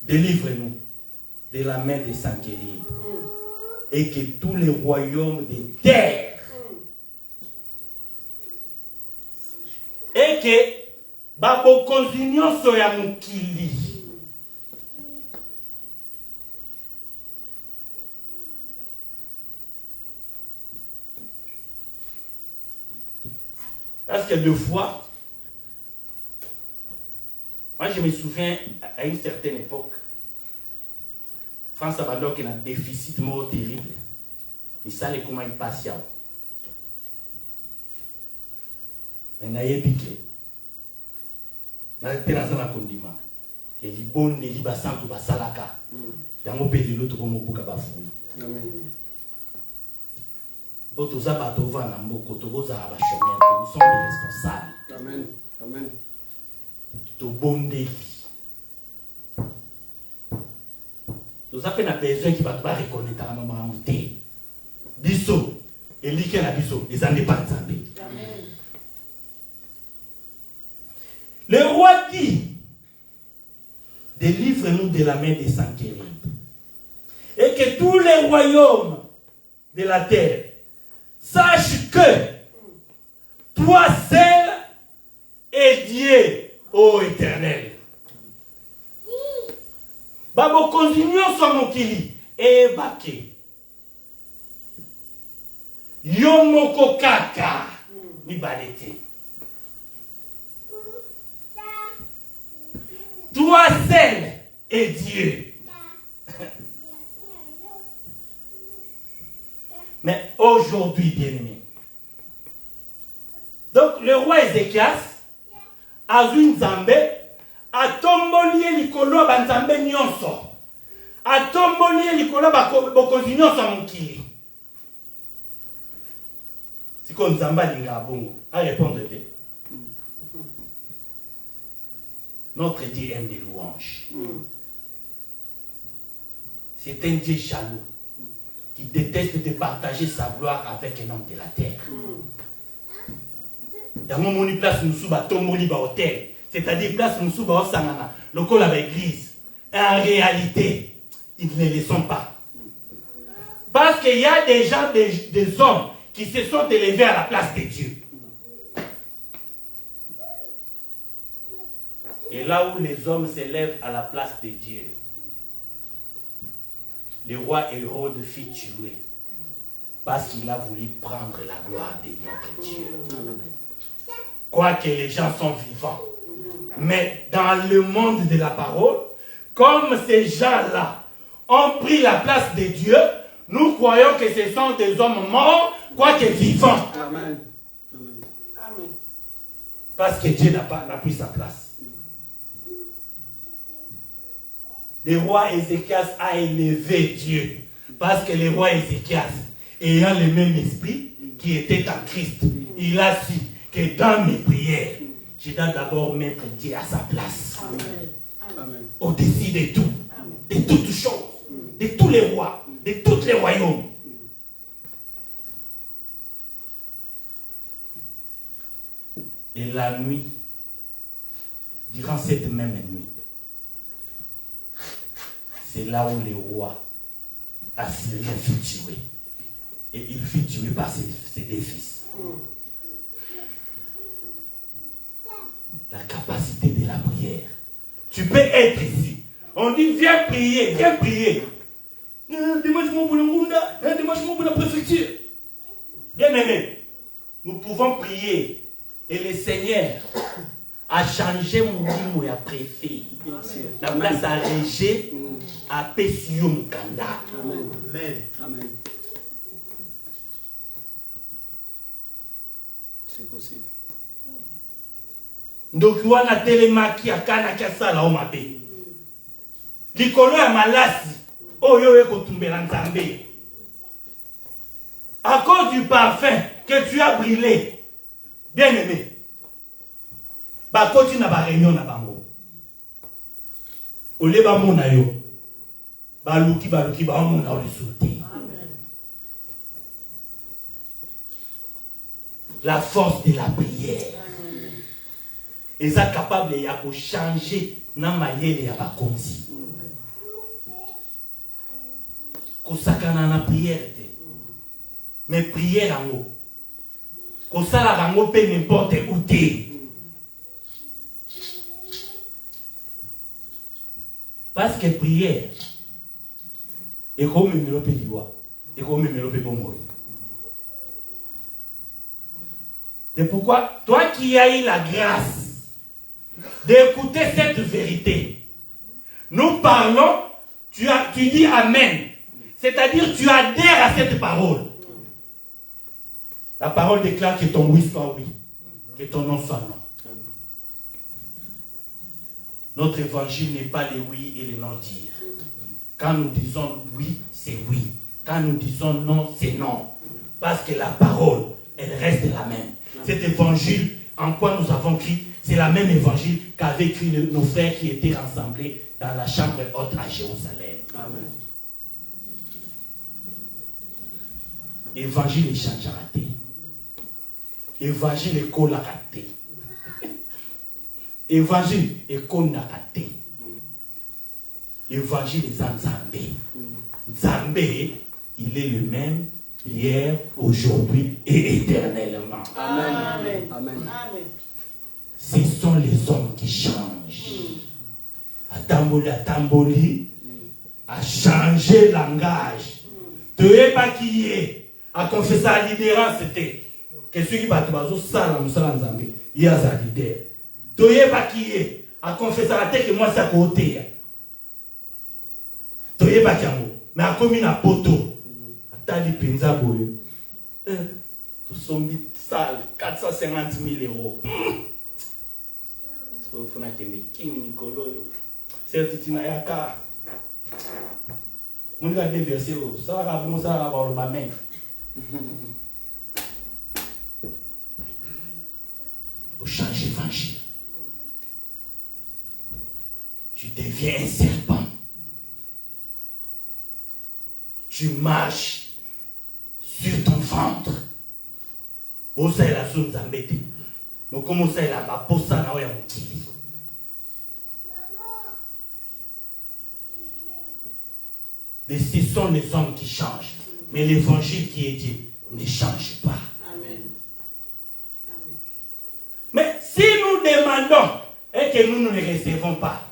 Speaker 3: délivre-nous de la main des Sanchérib, et que tous les royaumes des terres, et que babo konzinyo soya mukili. Parce que deux fois, moi je me souviens à une certaine époque, France Abador qui a un déficit mort terrible. Il savait comment il passe. Mais n'a pas piqué. N'a pas dans un condiment. Et les bonnes, les libasans, tout basalaka. Il y a un peu de l'autre comme au bouka bafouna. Nous sommes des responsables.
Speaker 2: Amen. Amen.
Speaker 3: De bon délit. Nous avons besoin qui va reconnaître la maman. Bisso. Et l'Iké la bisso. Les indépendants. Le roi dit, délivre-nous de la main des Sanchérib. Et que tous les royaumes de la terre sachent que toi seul es Dieu, ô Éternel. Babo konzinyo somokili e bake. Yomoko kaka ni balete. Toi seul es Dieu. Mais aujourd'hui, bien-aimé. Donc, le roi Ézéchias a vu Nzambe, a tomboli likolo ba Nzambe nyonso. A tomboli likolo ba bokonzi nyonso mokili. Si kon Nzambe linga bongo, a répondre te. Notre Dieu aime des louanges. C'est un Dieu jaloux qui déteste de partager sa gloire avec un homme de la terre. Dans mon place, nous sommes à Tomboli hôtel, c'est-à-dire place nous sommes à Sanana, le col à l'église. En réalité, ils ne le sont pas. Parce qu'il y a des gens, des hommes qui se sont élevés à la place de Dieu. Et là où les hommes s'élèvent à la place de Dieu, le roi Hérode fit tuer parce qu'il a voulu prendre la gloire de notre Dieu. Quoique les gens sont vivants. Mais dans le monde de la parole, comme ces gens-là ont pris la place de Dieu, nous croyons que ce sont des hommes morts, quoique vivants.
Speaker 2: Amen.
Speaker 3: Parce que Dieu n'a pris sa place. Le roi Ézéchias a élevé Dieu. Parce que le roi Ézéchias, ayant le même esprit qui était en Christ, il a su que dans mes prières, je dois d'abord mettre Dieu à sa place.
Speaker 2: Amen.
Speaker 3: Au-dessus de tout, de toutes choses, de tous les rois, de tous les royaumes. Et la nuit, durant cette même nuit, c'est là où le roi assyrien fut tué. Et il fut tué par ses deux fils. La capacité de la prière. Tu peux être ici. On dit viens prier, viens prier. Dimanche-moi pour la préfecture. Bien aimé, nous pouvons prier. Et le Seigneur a changé mon nom et a préfet. La place à Régé, à Pessio Mukanda.
Speaker 2: Amen.
Speaker 1: Amen.
Speaker 2: Amen. C'est possible.
Speaker 3: Donc, on a télémaki à Kanaka Sala au Mabé. Likolo ya malasi, oyo ekotumbela nzambe. À cause du parfum que tu as brûlé, bien aimé, bah continue na ba réunion na bango. Ole ba mona yo, ba luki ba mona o lesoté. La force de la prière. Et ça capable de changer na mayele ya bakonzi. Kosakana na prière te. Mais prière en haut. Kosala rango pe n'importe où te. Parce que prière et comme melope diwa et comme melope bomoi. C'est pourquoi toi qui as eu la grâce d'écouter cette vérité, nous parlons, tu dis Amen. C'est-à-dire tu adhères à cette parole. La parole déclare que ton oui soit oui, que ton non soit non. Notre évangile n'est pas le oui et le non dire. Quand nous disons oui, c'est oui. Quand nous disons non, c'est non. Parce que la parole, elle reste la même. Cet évangile, en quoi nous avons cru, c'est la même évangile qu'avaient écrit nos frères qui étaient rassemblés dans la chambre haute à Jérusalem.
Speaker 2: Amen.
Speaker 3: Évangile est changé raté. Évangile est cola raté. Évangile est cola raté. Évangile est Nzambé. Nzambé, il est le même hier, aujourd'hui et éternellement.
Speaker 2: Amen. Amen. Amen.
Speaker 3: Ce sont les hommes qui changent. Atamboli a changé langage. Te pas qui est a confessé la libérance c'était que celui qui bat bazo sala musala nzambe il y a sa leader. Te pas qui est a confessé la tête que moi ça côté. Te pas qui mais a commis na poto. Atali penza boyo. To sombi sale 450 000 euros. So funa kende king Nicolo yo. Certitude yaka. Mon gars déversé ça va commencer à avoir le main. Au change évangile. Tu deviens un serpent. Tu marches sur ton ventre. Au sein de la zone zambete. Mais comment ça la maposa na oya mukili. Et ce sont les hommes qui changent. Mais l'évangile qui est dit ne change pas.
Speaker 2: Amen.
Speaker 3: Mais si nous demandons et que nous ne les recevons pas,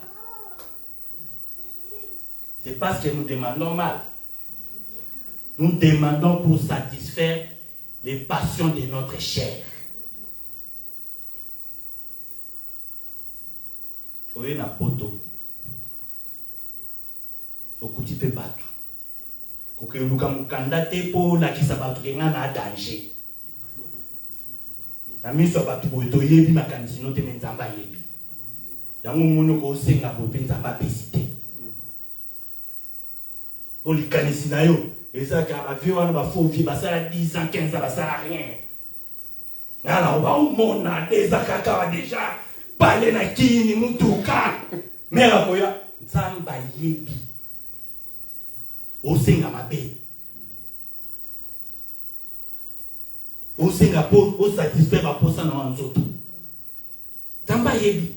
Speaker 3: c'est parce que nous demandons mal. Nous demandons pour satisfaire les passions de notre chair. Oui, na poto. Okuti pe batu. Koke luka mukanda te po la kisa batu kenga na danger. Na miso batu bo to yebi makanisi no te menzamba yebi. Yango mono ko senga bo penzamba pesite. Pour les kanisi na yo, eza ka ba vie wana ba faux vie ba sala 10 ans 15 ans ba sala rien. Ngala ba o mona eza kaka déjà parler na kini mutuka. Mera koya nzamba yebi. Osenga mabe. Osenga po o satisfaire ba posa na wanzoto. Tamba yebi.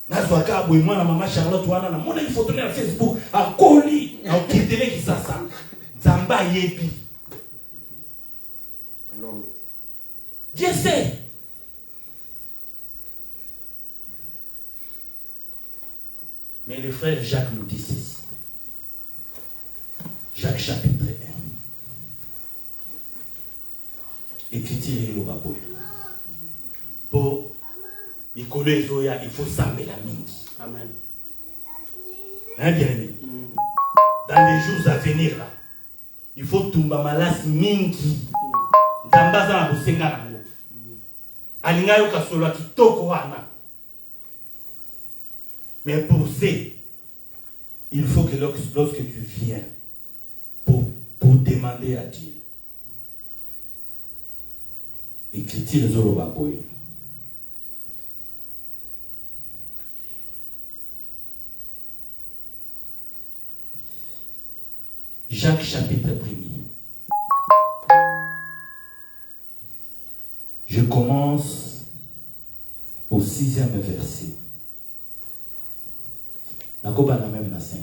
Speaker 3: Nazwaka boy mwana mama Charlotte wana na mona photo na Facebook akoli na okitele kisasa. Nzamba yebi.
Speaker 2: Non.
Speaker 3: Dieu sait. frère Jacques nous dit ceci. Jacques chapitre 1. Écriture et l'obaboy. Pour il faut s'amener la mingi.
Speaker 2: Amen.
Speaker 3: Hein, bien aimé? Dans les jours à venir là, il faut tomber malas mingi. Zambaza na bosenga na ngo. Alinga yo kasolo kitoko wana. Mais pour ça, il faut que lorsque tu viens pour demander à Dieu, écrit-il les Olobaboy. Jacques chapitre 1er. Je commence au 6e verset. Même la 5.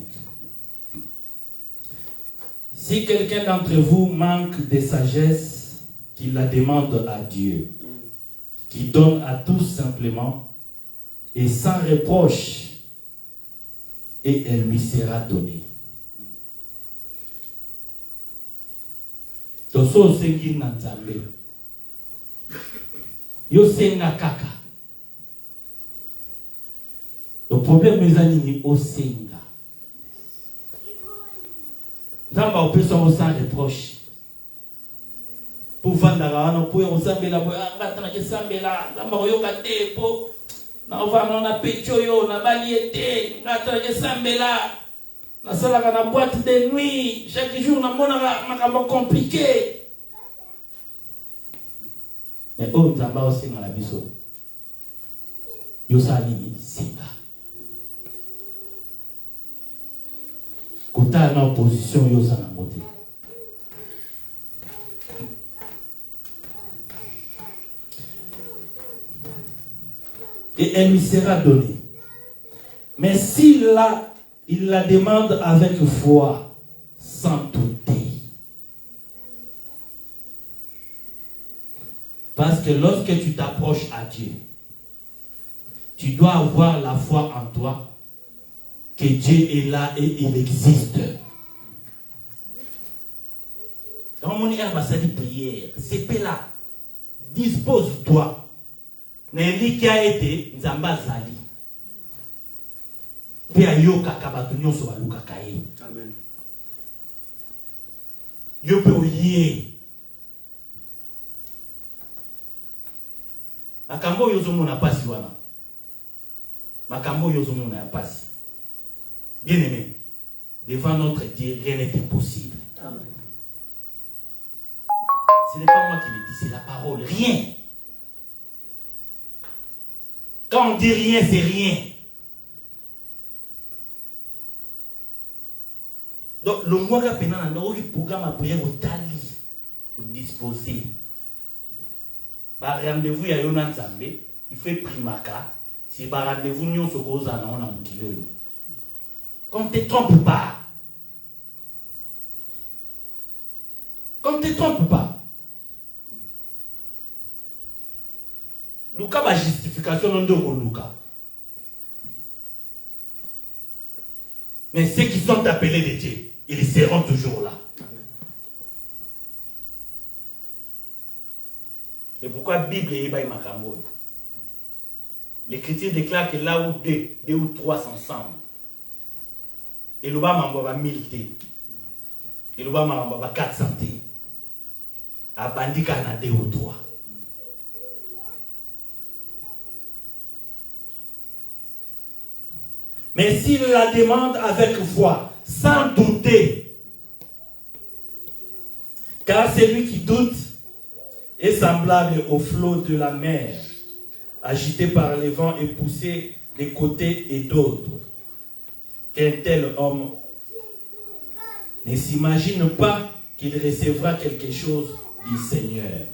Speaker 3: Si quelqu'un d'entre vous manque de sagesse, qu'il la demande à Dieu, qui donne à tous simplement et sans reproche, et elle lui sera donnée. Toso sengi na nzambe. Yo senga kaka. Le problème est que au senga. Zamba on peut sans reproche. Pour vendre la on peut ensemble la ngata na kesambela, zamba oyoka te po na ovana na pechoyo na baliete, ngata na kesambela. Na sala na boîte de nuit, chaque jour na mona makambo compliqué. Mais on zamba au senga la biso. Yo sali senga. Kota na opposition yoza na moté. Et elle lui sera donnée. Mais s'il il la demande avec foi, sans douter. Parce que lorsque tu t'approches à Dieu, tu dois avoir la foi en toi que Dieu est là et il existe. Dans mon prière, c'est là. Dispose-toi. N'est-ce qui a été Nzamba Zali.
Speaker 2: Amen.
Speaker 3: Yo pe oye. Makambo yozo mona pasi wana. Makambo yozo mona pasi. Bien aimé, devant notre Dieu, rien n'est impossible.
Speaker 2: Amen.
Speaker 3: Ce n'est pas moi qui le dis, c'est la parole. Rien. Quand on dit rien, c'est rien. Donc, le mois que pendant le programme à prière au tali, pour disposer. Par rendez-vous, il y a un Zambé, il fait primaka. Si par rendez-vous, nous sommes au Zana, on a un kilo. Qu'on ne te trompe pas. Qu'on ne te trompe pas. Lucas va justification non de Lucas. Mais ceux qui sont appelés de Dieu, ils seront toujours là. Et pourquoi la Bible est pas makambo? L'Écriture déclare que là où deux ou trois sont ensemble, et le bas m'envoie 1000 té, et le bas m'envoie 400 té, à bandi qu'il y en a 2 ou 3. Mais s'il la demande avec foi, sans douter, car celui qui doute est semblable au flot de la mer, agité par les vents et poussé de côté et d'autre. Qu'un tel homme ne s'imagine pas qu'il recevra quelque chose du Seigneur.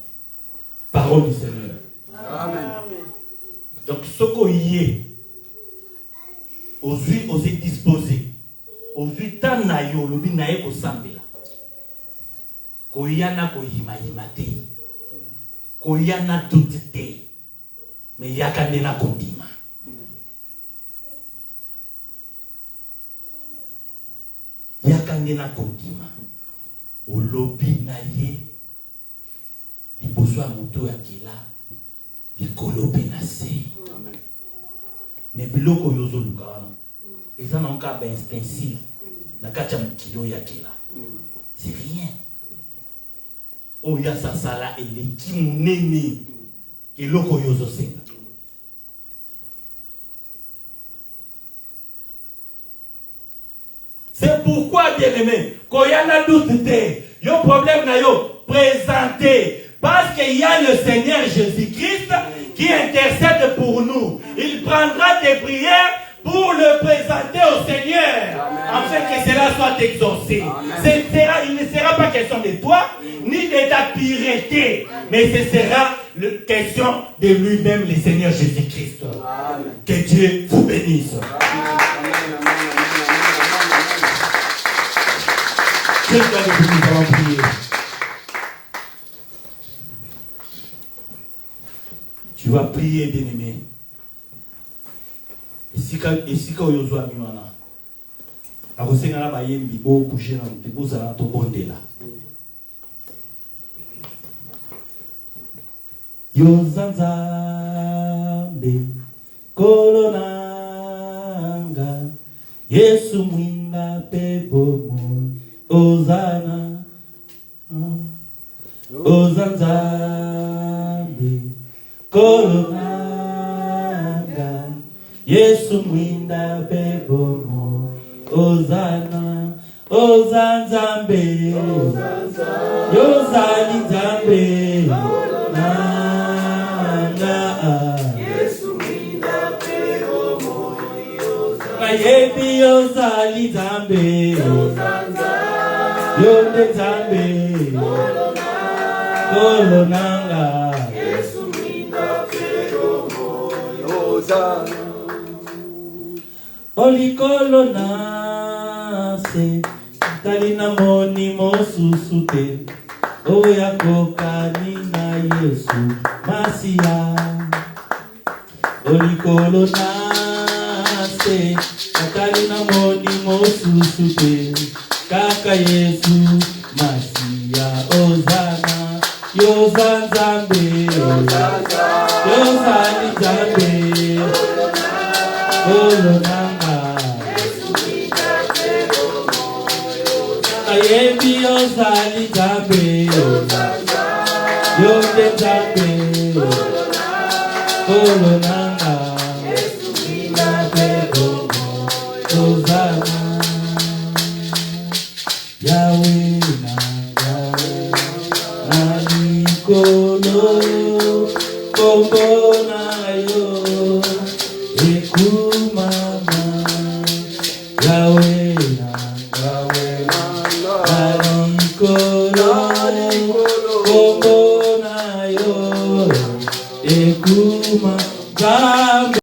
Speaker 3: Parole du Seigneur.
Speaker 2: Amen.
Speaker 3: Donc, ce qu'on y est, aux disposés, aux tant nayo, le binaye ko sambela, ko yana ko yimate, ko yana tutite, mais yakane na kondima. yakandena kondima olobi na ye liboso ya moto ya kela likolope na se. Mais biloko yozo luka wana eza na nka ba instinctif na kati ya mokili oyo ya kela. C'est rien. Oya sasala eleki munene eloko yozo senga. C'est pourquoi, bien-aimé, quand il y a un doute, il y a un problème, présenter. Parce qu'il y a le Seigneur Jésus-Christ qui intercède pour nous. Il prendra tes prières pour le présenter au Seigneur. Afin que cela soit exaucé. Il ne sera pas question de toi, ni de ta pureté. Mais ce sera question de lui-même, le Seigneur Jésus-Christ. Que Dieu vous bénisse. Nous allons prier. Tu vas prier, bien-aimé. Et si quand vous avez mis là, à vous avez là, vous bouger là, vous allez tout bonder là. Yozanzambe kolonanga Yesu mwinda pebomo. Ozana, Ozanzambe, Kolonanga, Yesu mwinda pebomo. Ozana, Ozanzambe, Yozali Zambe, Nanga, Yesu mwinda pebomo. Yebi Yozali Zambe, Yonde Zambe, Kolonanga, Yesu mwinda pebomo. Ozana, Oli kolonase, Talina moni mosusute, Oya kokani na Yesu Masia. Oli kolonase, Talina moni mosusute, Kaka Yesu Masia. Ozana, Yozanzambe, Yozali Zambe, Kolonanga, Ayebi Yozali Zambe, Yonde Zambe, Kolonanga, Ozana, Yahweh nanga, Anikolo, Kombo na yo, Ekumama, Yahweh nanga, Anikolo, Kombo na yo, Ekumama.